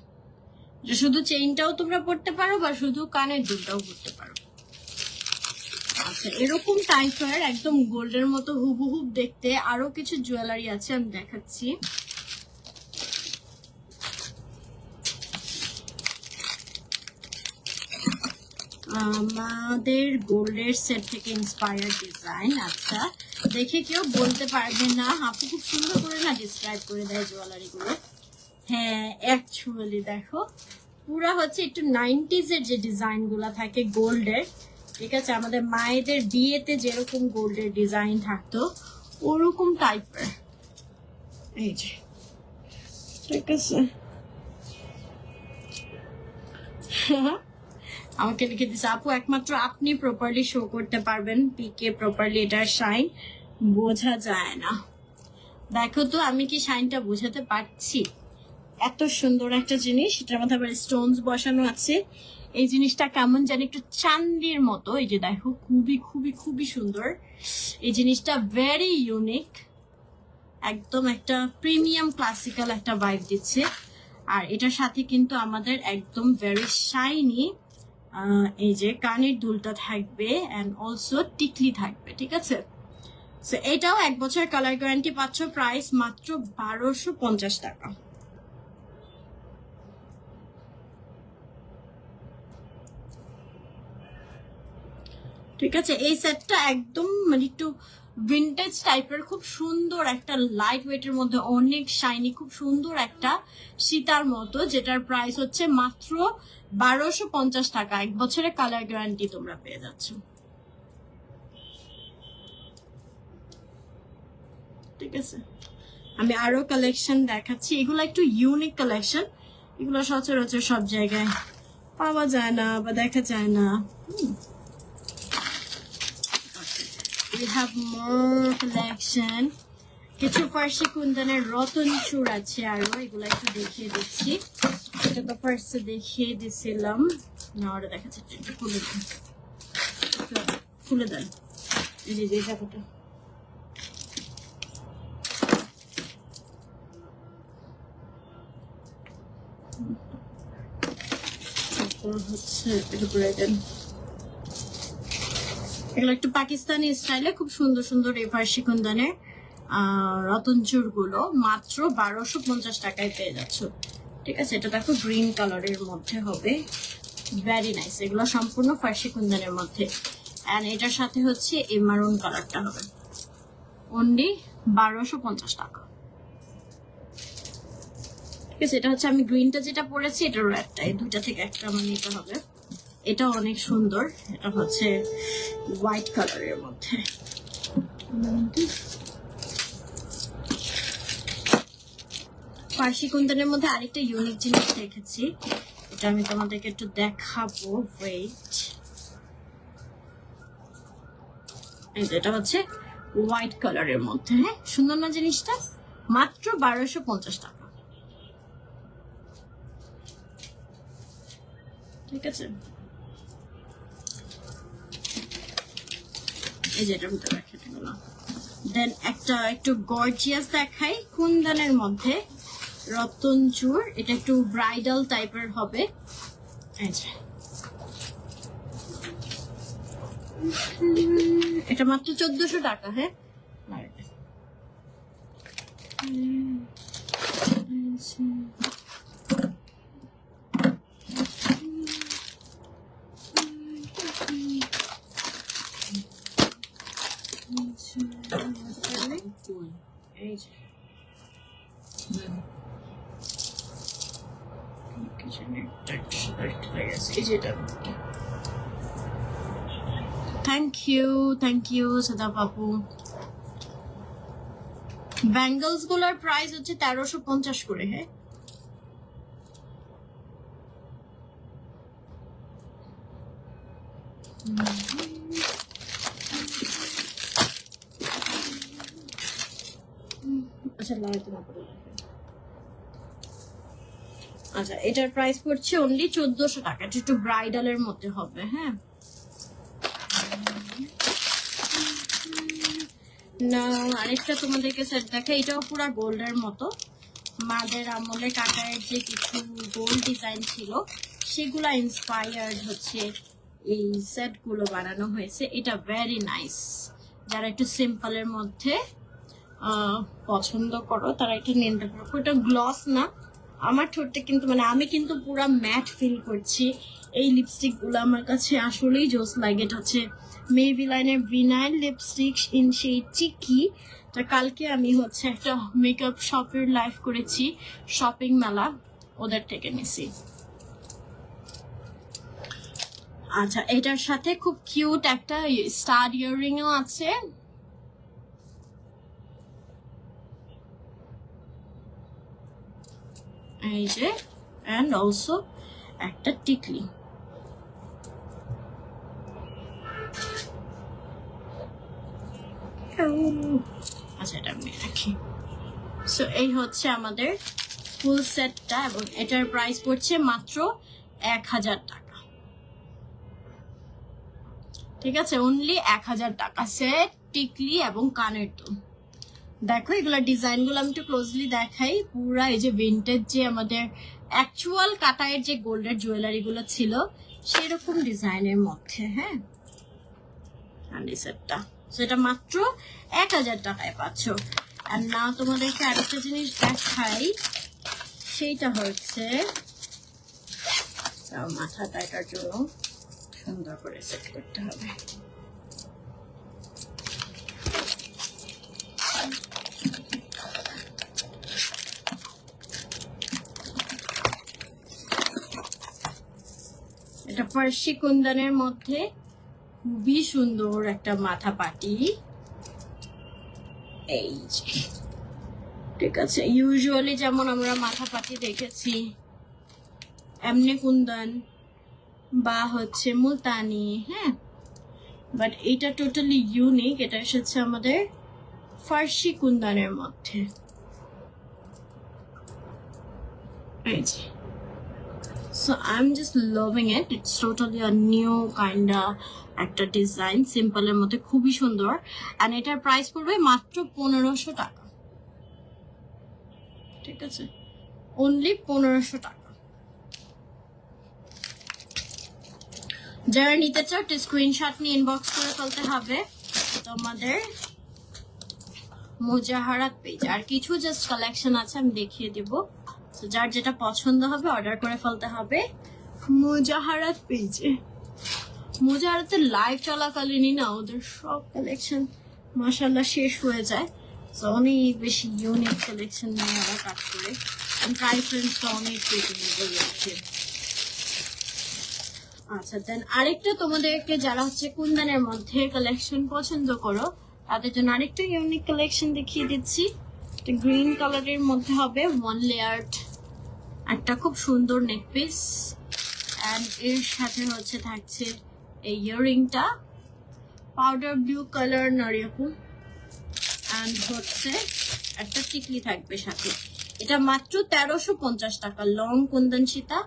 এটা শুধু চেইনটাও তোমরা পড়তে পারো বা শুধু কানের দুলটাও পড়তে পারো। আচ্ছা এরকম টাইপের একদম গোল্ডের মতো হুবহুব দেখতে আরো কিছু জুয়েলারি আছে, আমি দেখাচ্ছি। আমাদের গোল্ডের সেট থেকে ইন্সপায়ার ডিজাইন। আচ্ছা দেখে কেউ বলতে পারবে না, আপু খুব সুন্দর করে না ডিসক্রাইব করে দেয় জুয়েলারি গুলো। হ্যাঁ অ্যাকচুয়ালি দেখো পুরা হচ্ছে একটু 90s এর যে ডিজাইন গুলা থাকে গোল্ডের, ঠিক আছে আমাদের মায়েদের বিয়েতে যেরকম গোল্ডের ডিজাইন থাকতো ওরকম টাইপের, এই যে ঠিক আছে। আমাকে লিখে দিচ্ছে আপু একমাত্র আপনি প্রপারলি শো করতে পারবেন পিকে প্রপারলি, এটার শাইন বোঝা যায় না। দেখো তো আমি কি শাইনটা বোঝাতে পারছি? এত সুন্দর একটা জিনিস, এটার মধ্যে আবার স্টোনস বসানো আছে। এই জিনিসটা কেমন জানি একটু চান্দির মতো, এই যে দেখো খুবই খুবই খুবই সুন্দর। এই জিনিসটা ভেরি ইউনিক, একদম একটা প্রিমিয়াম ক্লাসিক্যাল একটা ভাইব দিচ্ছে। আর এটার সাথে কিন্তু আমাদের একদম ভেরি শাইনি এই যে কানের দুলটা থাকবে এন্ড অলসো টিকলি থাকবে, ঠিক আছে। সো এটাও 1 বছর কালার গ্যারান্টি পাচ্ছ, প্রাইস মাত্র 1250 টাকা। ঠিক আছে এই সেটটা একদম মানে একটু ভিন্টেজ টাইপের, খুব সুন্দর একটা লাইট ওয়েটের মধ্যে অনেক শাইনি, খুব সুন্দর একটা সীতার মতো, যেটার প্রাইস হচ্ছে মাত্র 1250 টাকা। 1 বছরের কালার গ্যারান্টি তোমরা পেয়ে যাচ্ছ, ঠিক আছে। আমি আরো কালেকশন দেখাচ্ছি, এগুলো একটু ইউনিক কালেকশন, এগুলো সচরাচর সব জায়গায় পাওয়া যায় না বা দেখা যায় না। We have more collection. কিছু ফার্সি কুন্দনের রতন চূড় আছে আরো, এগুলো একটু দেখিয়ে দিচ্ছি। এটা তো ফার্স্টে দেখিয়ে দিছিলাম না, ওটা দেখাচ্ছি, একটু খুলে দেন, খুলে দেন। এই যে জায়গাটা হচ্ছে এটা করে দেন। এগুলো একটু পাকিস্তানি স্টাইলে খুব সুন্দর সুন্দর এই ফার্সি কুন্দনের রতন চূড় গুলো মাত্র 1250 টাকায় পেয়ে যাচ্ছ, ঠিক আছে। এটা দেখো গ্রিন কালারের মধ্যে হবে, ভেরি নাইস। এগুলো সম্পূর্ণ ফার্সি কুন্দনের মধ্যে, এন্ড এটার সাথে হচ্ছে এই মারুন কালারটা হবে অনলি 1250 টাকা, ঠিক আছে। এটা হচ্ছে আমি গ্রিনটা যেটা পরেছি, এটা রেডটা, এই দুইটা থেকে একটা আমার নিতে হবে। এটা অনেক সুন্দর, এটা হচ্ছে হোয়াইট কালারের মধ্যে। ফার্সি কুন্দনের মধ্যে আরেকটা ইউনিক জিনিস দেখেছি, এটা আমি তোমাদেরকে একটু দেখাবো। ওয়েট, এটা হচ্ছে হোয়াইট কালারের মধ্যে। হ্যাঁ, সুন্দর না জিনিসটা? মাত্র 1250 টাকা। ঠিক আছে, এই যে এটার ভিতরে রাখে গেল। দেন একটা একটু গর্জিয়াস দেখাই, কুন্দনের মধ্যে রতনচুর, এটা একটু ব্রাইডাল টাইপের হবে। এটা মাত্র 1400 টাকা। হ্যাঁ, থ্যাংক ইউ সদা বাবু। ব্যাঙ্গলস গুলোর প্রাইস হচ্ছে 1350 করে। হ্যাঁ, আচ্ছা, এটার প্রাইস পড়ছে অনলি 1400 টাকা। এটা একটু ব্রাইডালের মধ্যে হবে। হ্যাঁ, না আরেকটা তোমাদেরকে সেট দেখা, এটাও পুরা গোল্ডের মতো। মাদের আমলে কাকারের যে কিছু গোল্ড ডিজাইন ছিল সেগুলা ইন্সপায়ার্ড হচ্ছে এই সেট গুলো বানানো হয়েছে। এটা ভেরি নাইস, যারা একটু সিম্পলের মধ্যে পছন্দ করো তারা এটা নিতে পারো। এটা গ্লস না, আমার ঠোঁটটা কিন্তু মানে আমি কিন্তু পুরা ম্যাট ফিল করছি। এই লিপস্টিক গুলো আমার কাছে আসলেই জোস লাগে। এটা হচ্ছে মেভিলাইনের ভিনাইল লিপস্টিক ইন শেড চিকি। তা কালকে আমি হচ্ছে একটা মেকআপ শপের লাইভ করেছি, শপিং মেলা, ওদের থেকে নিছি। আচ্ছা, এটার সাথে খুব কিউট একটা স্টার ইয়াররিংও আছে। এই যে, এন্ড অলসো একটা টিকলি। আচ্ছা, এটা আমি রাখি। সো এই হচ্ছে আমাদের ফুল সেটটা, এবং এটার প্রাইস পড়ছে মাত্র 1000 টাকা। ঠিক আছে, অনলি 1000 টাকা সেট, টিকলি এবং কানের দুল। দেখো এগুলা ডিজাইন গুলো আমি একটু ক্লোজলি দেখাই। পুরা এই যে ভিন্টেজ যে আমাদের অ্যাকচুয়াল কাটায়ের যে গোল্ডের জুয়েলারি গুলো ছিল সেরকম ডিজাইনের মধ্যে। হ্যাঁ, সেটটা সেটা মাত্র 1000 টাকায় পাচ্ছ। আর না তোমাদেরকে আরেকটা জিনিস দেখাই, সেইটা হচ্ছে মাথা টাইটার জন্য সুন্দর করে সেট করতে হবে। এটা ফার্সি কুন্দনের মধ্যে খুবই সুন্দর একটা মাথা পাটি। এই যে, ঠিক আছে, ইউজুয়ালি যেমন আমরা মাথা পাটি দেখেছি এমনি কুন্দন বা হচ্ছে মুলতানি। হ্যাঁ, বাট এটা টোটালি ইউনিক। এটা এসেছে আমাদের ফার্সি কুন্দনের মধ্যে। এই যে, so I'm just loving it. It's totally a new kind of একটা ডিজাইন, সিম্পলের মধ্যে খুবই সুন্দর। আর এটার প্রাইস পড়বে মাত্র 1500 টাকা। ঠিক আছে, অনলি 1500 টাকা। যারা নিতে চাও একটা স্ক্রিনশট নিয়ে ইনবক্স করে ফেলতে হবে তোমাদের মুজাহারাত পেজ। আর কিছু জাস্ট কালেকশন আছে, আমি দেখিয়ে দিব। যার যেটা পছন্দ হবে অর্ডার করে ফেলতে হবে মুজাহারাত পেজে। মুজাহারাতের লাইভ চলাকালীনই না ওদের সব কালেকশন মাশাআল্লাহ শেষ হয়ে যায়। অনেক বেশি ইউনিক কালেকশন নিয়ে ওরা কাজ করে। প্রাইস রেঞ্জটা অনেক রিজনেবল রাখে। আচ্ছা, দেন আরেকটা তোমাদেরকে যারা হচ্ছে কুন্দনের মধ্যে কালেকশন পছন্দ করো তাদের জন্য আরেকটা ইউনিক কালেকশন দেখিয়ে দিচ্ছি। গ্রিন কালারের মধ্যে হবে ওয়ান লেয়ার্ড একটা খুব সুন্দর নেক পিস, অ্যান্ড এর সাথে হচ্ছে থাকছে এই ইয়াররিংটা পাউডার ব্লু কালার নারিয়াকুম, অ্যান্ড হচ্ছে একটা টিকলি থাকবে সাথে। এটা মাত্র 1350 টাকা, লং কুন্দন সীতা,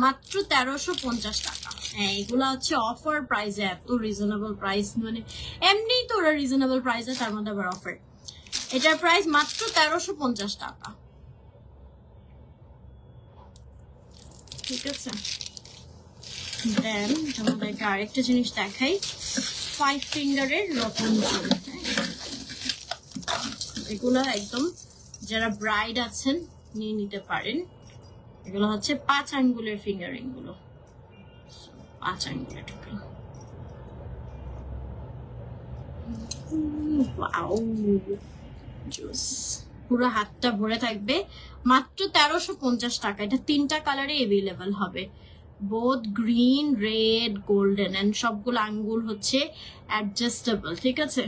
মাত্র 1350 টাকা। হ্যাঁ, এগুলো হচ্ছে অফার প্রাইসে, এত রিজনেবল প্রাইস, মানে এমনি তো ওরা রিজনেবল প্রাইসে, তার মধ্যে আবার অফার। এটার প্রাইস মাত্র 1350 টাকা। ঠিক আছে, দেন তোমাদেরকে আরেকটা জিনিস দেখাই, 5 ফিঙ্গারের রতন চুল। এগুলো একদম যারা ব্রাইড আছেন নিয়ে নিতে পারেন। এগুলো হচ্ছে 5 আঙ্গুলের ফিঙ্গারিং গুলো, 5 আঙ্গুলের টোটাল। ওয়াও, জোস, পুরো হাতটা ভরে থাকবে, মাত্র 1350 টাকা। এটা 3টা কালারে অ্যাভেলেবল হবে, both green, red, golden, and সবগুলো আঙ্গুল হচ্ছে অ্যাডজাস্টেবল। ঠিক আছে,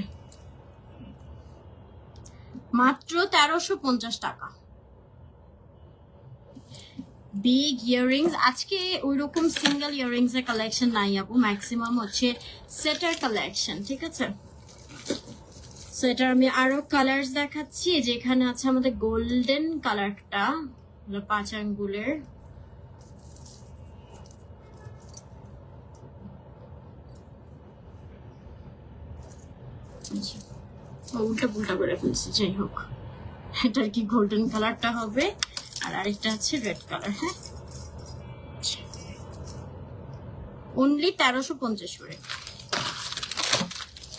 মাত্র 1350 টাকা। বিগ ইয়াররিংস, আজকে ওইরকম সিঙ্গেল ইয়াররিংস এর কালেকশন নাই আপু, ম্যাক্সিমাম হচ্ছে সেটার কালেকশন। ঠিক আছে, সেটার আমি আরো কালার্স দেখাচ্ছি। যেখানে আছে আমাদের গোল্ডেন কালারটা, 5 আঙ্গুলের, উল্টা পুল্টা করে ফেলছি, যাই হোক, এটার কি গোল্ডেন কালারটা হবে, আর আরেকটা হচ্ছে রেড কালার। হ্যাঁ, অনলি 1350 করে।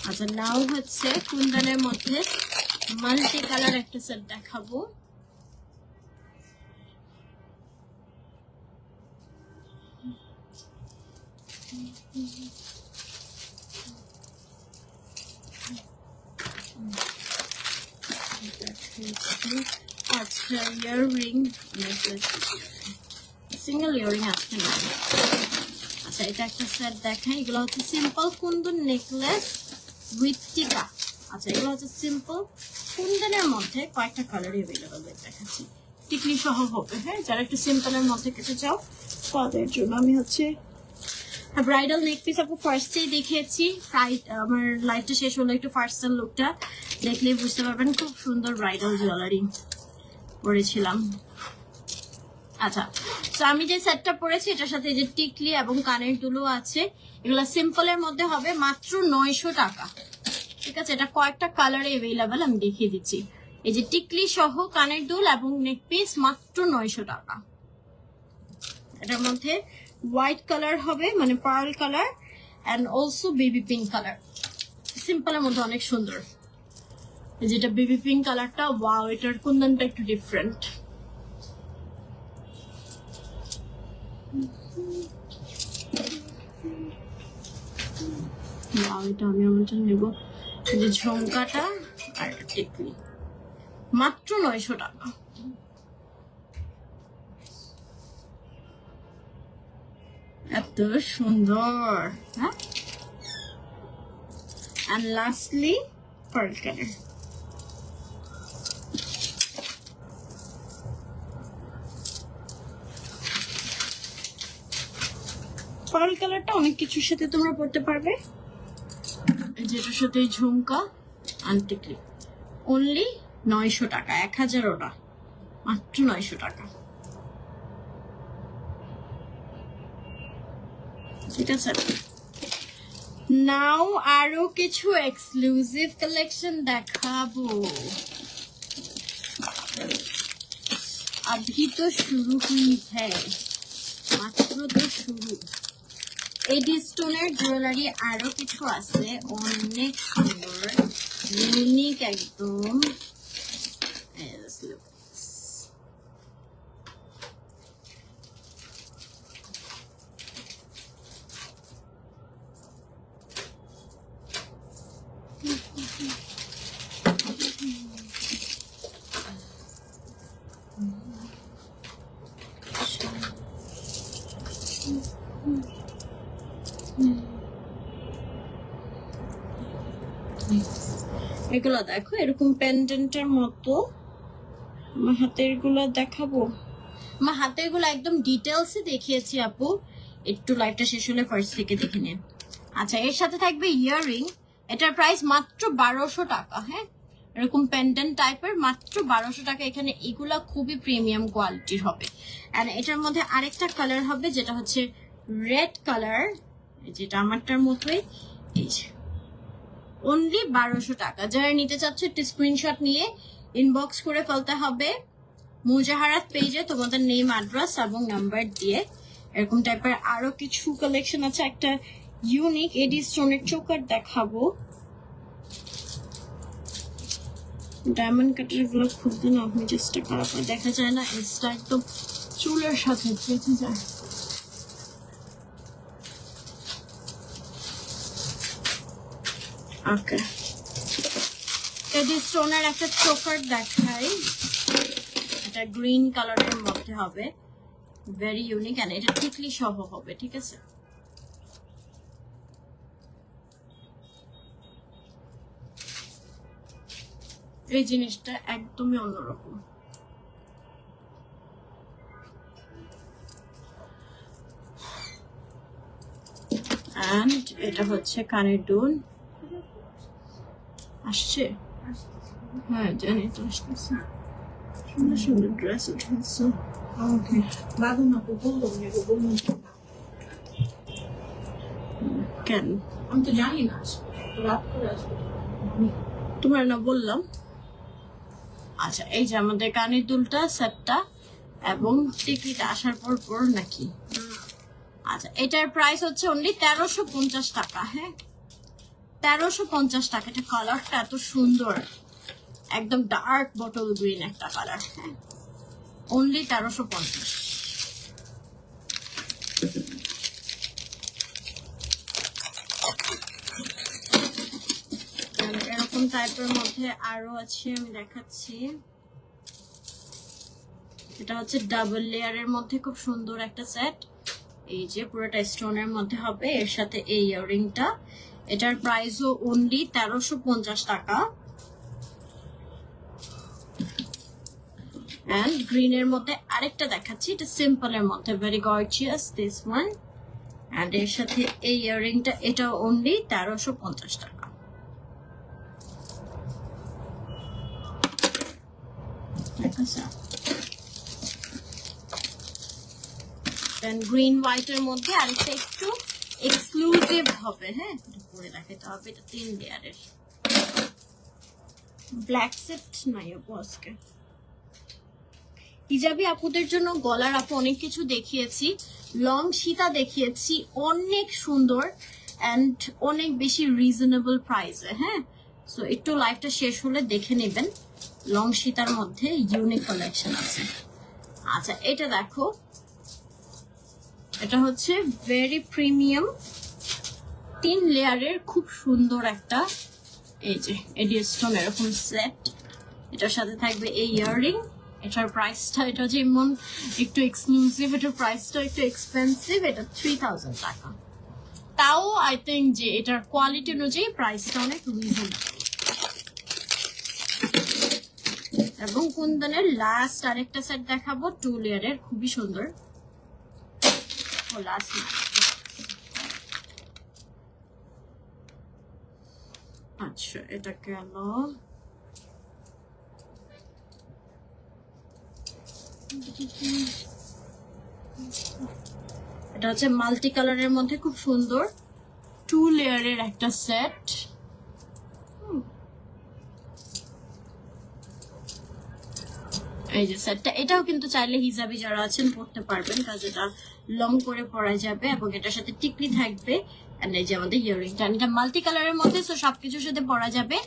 আচ্ছা, নাও হচ্ছে কুন্দনের মধ্যে মাল্টি কালার একটা সেট দেখাবো। আচ্ছা, ইয়াররিং নেকলেস, সিঙ্গেল ইয়াররিং আজকে না। আচ্ছা, এটা একটা সেট দেখাই। এগুলো হচ্ছে সিম্পল কুন্দন নেকলেস উইথ টিকা। আচ্ছা, এগুলো হচ্ছে সিম্পল কুন্দনের মধ্যে কয়েকটা কালার অ্যাভেলেবল দেখাচ্ছি, টিকলি সহ হবে। হ্যাঁ, যারা একটু সিম্পলের মধ্যে কিছু চাও তাদের জন্য আমি হচ্ছে ব্রাইডাল নেক পিস আপু ফার্স্টেই দেখিয়েছি। আমার লাইভটা শেষ হলো, একটু ফার্স্ট লুকটা দেখলেই বুঝতে পারবেন, খুব সুন্দর ব্রাইডাল জুয়েলারি পরেছিলাম। আচ্ছা, তো আমি যে সেটটা পরেছি এটার সাথে যে টিকলি এবং কানের দুলও আছে, এগুলো সিম্পলের মধ্যে হবে মাত্র 900 টাকা। ঠিক আছে, এটা কয়েকটা কালারে অ্যাভেলেবেল, আমি দেখিয়ে দিচ্ছি। এই যে টিকলি সহ কানের দুল এবং নেক পিস মাত্র 900 টাকা। এটার মধ্যে হোয়াইট কালার হবে, মানে pearl colour, and also baby pink colour. সিম্পলের মধ্যে অনেক সুন্দর। যেটা বেবি পিঙ্ক কালারটা, ওয়াও, এটার কুন্দনটা একটু ডিফারেন্ট। এটা আমি আমার জন্য নেবো। যে ঝুমকাটা আর টিকলি মাত্র 900 টাকা। এত সুন্দর। হ্যাঁ, and lastly pearl color। Pearl কালারটা অনেক কিছুর সাথে তোমরা পড়তে পারবে, যেটার সাথে ঝুমকা and টিকলি। অনলি 900 টাকা, 1000ও না, মাত্র 900 টাকা। ঠিক আছে, নাও আরো কিছু এক্সক্লুসিভ কালেকশন দেখাবো। अभी तो शुरू हुई है, মাত্র তো শুরু। এডি স্টোনের জুয়েলারি আরো কিছু আছে, অনেক সুন্দর, ইউনিক একদম। এগুলো দেখো এরকম পেন্ডেন্টের মতো। আমার হাতের গুলো দেখাবো, আমার হাতের গুলো একদম ডিটেলসে দেখিয়েছি আপু, একটু লাইভটা শেষ হলে ফার্স্ট থেকে দেখে নিন। আচ্ছা, এর সাথে থাকবে ইয়াররিং, এটার প্রাইস মাত্র 1200 টাকা। হ্যাঁ, এরকম পেন্ডেন্ট টাইপের মাত্র 1200 টাকা। এখানে এগুলা খুবই প্রিমিয়াম কোয়ালিটির হবে। এন্ড এটার মধ্যে আরেকটা কালার হবে যেটা হচ্ছে রেড কালার, যেটা আমারটার মতোই। এই যে অনলি 1200 টাকা। যারা নিতে চাচ্ছে একটি স্ক্রিনশট নিয়ে ইনবক্স করে ফেলতে হবে মুজাহারাত পেজে তোমাদের নেম, অ্যাড্রেস এবং নাম্বার দিয়ে। এরকম টাইপের আরো কিছু কালেকশন আছে। একটা ইউনিক এডি স্টোনের চোকার দেখাবো। ডায়মন্ড কাটার গুলো খুলতে না আপনি চেষ্টা করার পর দেখা যায় না, এসটা একদম চুলের সাথে বেঁচে যায়। ওকে, এডি স্টোনের একটা চোকার দেখাই। এটা গ্রিন কালারের মধ্যে হবে, ভেরি ইউনিক। এন্ড এটা টিকলি সহ হবে, ঠিক আছে? এই জিনিসটা একদমই অন্যরকম। এন্ড এটা হচ্ছে কানের দুল। আসছে? হ্যাঁ জানি তো আসতেছে। সুন্দর সুন্দর ড্রেস উঠেছে। ওকে, বাবু না বললো কেন আমি তো জানি না, রাত করে আসবে তোমার না বললাম। আচ্ছা, এই যে আমাদের কানের দুলটা সেটটা এবং টিকলিটা আসার পর পর নাকি। আচ্ছা, এটার প্রাইস হচ্ছে অনলি 1350 টাকা। হ্যাঁ, 1350 টাকা। এটা কালারটা এত সুন্দর, একদম ডার্ক বটল গ্রিন একটা কালার। হ্যাঁ, অনলি 1350। এরকম টাইপের মধ্যে আরো আছে, আমি দেখাচ্ছি। এটা হচ্ছে ডাবল লেয়ারের মধ্যে খুব সুন্দর একটা সেট। এই যে পুরোটা স্টোনের মধ্যে হবে, এর সাথে এই ইয়াররিংটা। এটার প্রাইসও অনলি 1350 টাকা। এন্ড গ্রিনের মধ্যে আরেকটা দেখাচ্ছি, এটা সিম্পলের মধ্যে, very gorgeous this one. And এর সাথে এই ইয়াররিংটা, এটা অনলি 1350 টাকা। গ্রিন হোয়াইটের মধ্যে আরেকটা একটু এক্সক্লুসিভ হবে। হ্যাঁ, পরে দেখাতে হবে। এটা 3 লেয়ারের। ব্ল্যাক সেট নাই আপু আজকে। হিজাবি আপুদের জন্য গলার আপু অনেক কিছু দেখিয়েছি, লং সীতা দেখিয়েছি, অনেক সুন্দর এন্ড অনেক বেশি রিজনেবল প্রাইসে। হ্যাঁ, সো একটু লাইভটা শেষ হলে দেখে নেবেন। লং সীতার মধ্যে ইউনিক কালেকশন আছে। আচ্ছা, এটা দেখো, এটা হচ্ছে ভেরি প্রিমিয়াম 3 লেয়ারের খুব সুন্দর একটা, এই যে এডি স্টোন এরকম সেট। এটার সাথে থাকবে এই ইয়াররিং। এটার প্রাইসটা, এটা যেমন একটু এক্সক্লুসিভ, এটার প্রাইসটা একটু এক্সপেন্সিভ। এটা 3000 টাকা। তাও আই থিঙ্ক যে এটার কোয়ালিটি অনুযায়ী প্রাইসটা অনেক রিজনেবল। এবং কুন্দনের লাস্ট আরেকটা সেট দেখাবো, 2 লেয়ারের, খুবই সুন্দর। ও লাস্ট, আচ্ছা এটা গেল। এটা হচ্ছে মাল্টি কালারের মধ্যে খুব সুন্দর 2 লেয়ারের একটা সেট। এই যে সেটটা, এটাও কিন্তু চাইলে হিজাবি যারা আছেন পড়তে পারবেন, কারণ এটা লং করে পরা যাবে এবং এটার সাথে টিকলি থাকবে। এন্ড এই যে আমাদের ইয়াররিংটা, এটা মাল্টি কালারের মধ্যে, সো সবকিছুর সাথে পরা যাবে।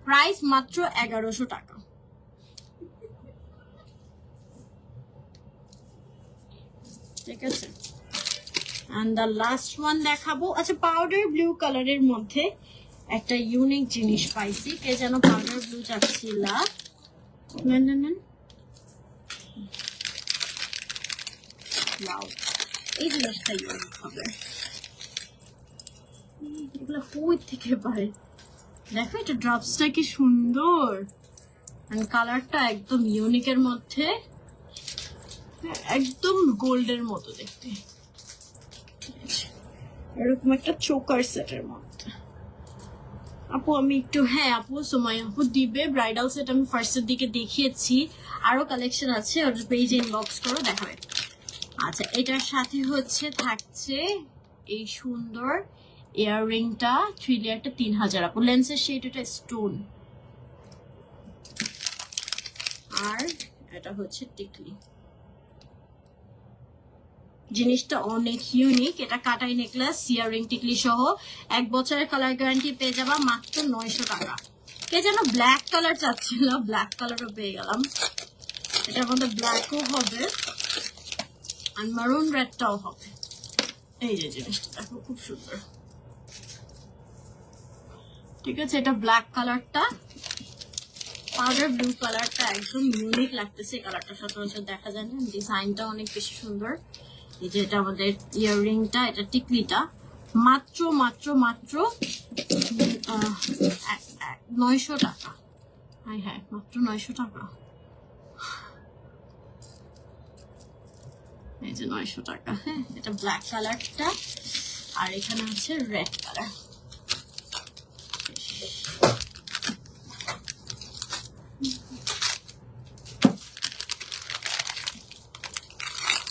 প্রাইস মাত্র 1100 টাকা। ঠিক আছে, এন্ড দ্য লাস্ট ওয়ান দেখাবো। আচ্ছা, পাউডার ব্লু কালারের মধ্যে একটা ইউনিক জিনিস পাইছি। কে যেন পাউডার ব্লু চাচ্ছিল, নেন এই জিনিসটা ইউনিক হবে। এগুলো কই থেকে পায় দেখো এটা ড্রপসটা কি সুন্দর, কালারটা একদম ইউনিকের মধ্যে, একদম গোল্ডের মতো দেখতে, এরকম একটা চোকার সেটের মধ্যে। আপু আমি একটু, হ্যাঁ আপু সময় আপু দিবে ব্রাইডাল সেট, আমি ফার্স্টের দিকে দেখিয়েছি, আরো কালেকশন আছে, ওর পেজে ইনবক্স করো দেখাবে। আচ্ছা এটার সাথে হচ্ছে থাকছে এই সুন্দর ইয়াররিংটা, 3 লেয়ারটা 3000 আপু, লেন্সের শেড, এটা স্টোন, আর এটা হচ্ছে টিকলি। জিনিসটা অনেক ইউনিক, এটা কাটাই নেকলেস, ইয়াররিং টিকলি সহ 1 বছরের কালার গ্যারান্টি পেয়ে যাবা মাত্র 900 টাকা। কে যেন ব্ল্যাক কালার চাচ্ছিল, ব্ল্যাক কালারও পেয়ে গেলাম। এটার মধ্যে ব্ল্যাকও হবে আর মারুন রেডটাও হবে। এই যে জিনিসটা দেখো খুব সুন্দর, ঠিক আছে। এটা ব্ল্যাক কালারটা, পাউডার ব্লু কালারটা একদম ইউনিক লাগতেছে, কালারটা সচরাচর দেখা যায় না, ডিজাইনটা অনেক বেশি সুন্দর। এই যে এটা আমাদের ইয়াররিংটা, এটা টিকলিটা মাত্র মাত্র মাত্র 900 টাকা। হ্যাঁ মাত্র 900 টাকা, এই যে 900 টাকা। হ্যাঁ এটা ব্ল্যাক কালারটা, আর এখানে আছে রেড কালার।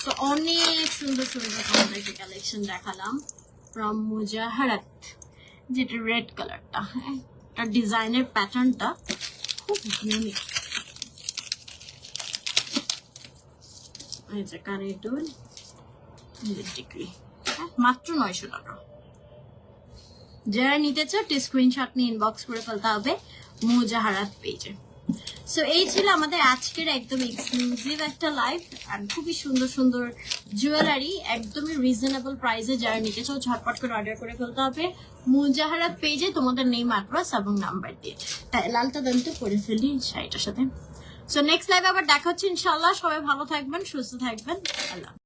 তো অনেক সুন্দর সুন্দর তোমাদেরকে কালেকশন দেখালাম ফ্রম মুজাহারাত, যেটা রেড কালারটা। হ্যাঁ এটা ডিজাইনের প্যাটার্নটা খুব ইউনিক। এই যে কানের দুল, টিকলি, মাত্র 900 টাকা। যারা নিতে চাও স্ক্রিনশট নিয়ে ইনবক্স করে ফেলতে হবে মুজাহারাত পেজে। সো এই ছিল আমাদের আজকের একদম এক্সক্লুসিভ একটা লাইভ, আর খুবই সুন্দর সুন্দর জুয়েলারি একদমই রিজনেবল প্রাইসে যারা নিতে চাও ঝটপট করে অর্ডার করে ফেলতে হবে মুজাহারাত পেজে, তোমাদের নেম, অ্যাড্রেস এবং নাম্বার দিয়ে। তাই লালটা দাম তো করে ফেলি শাড়িটার সাথে। সো নেক্সট লাইভ আবার দেখা হচ্ছে ইনশাআল্লাহ। সবাই ভালো থাকবেন, সুস্থ থাকবেন, আল্লাহ।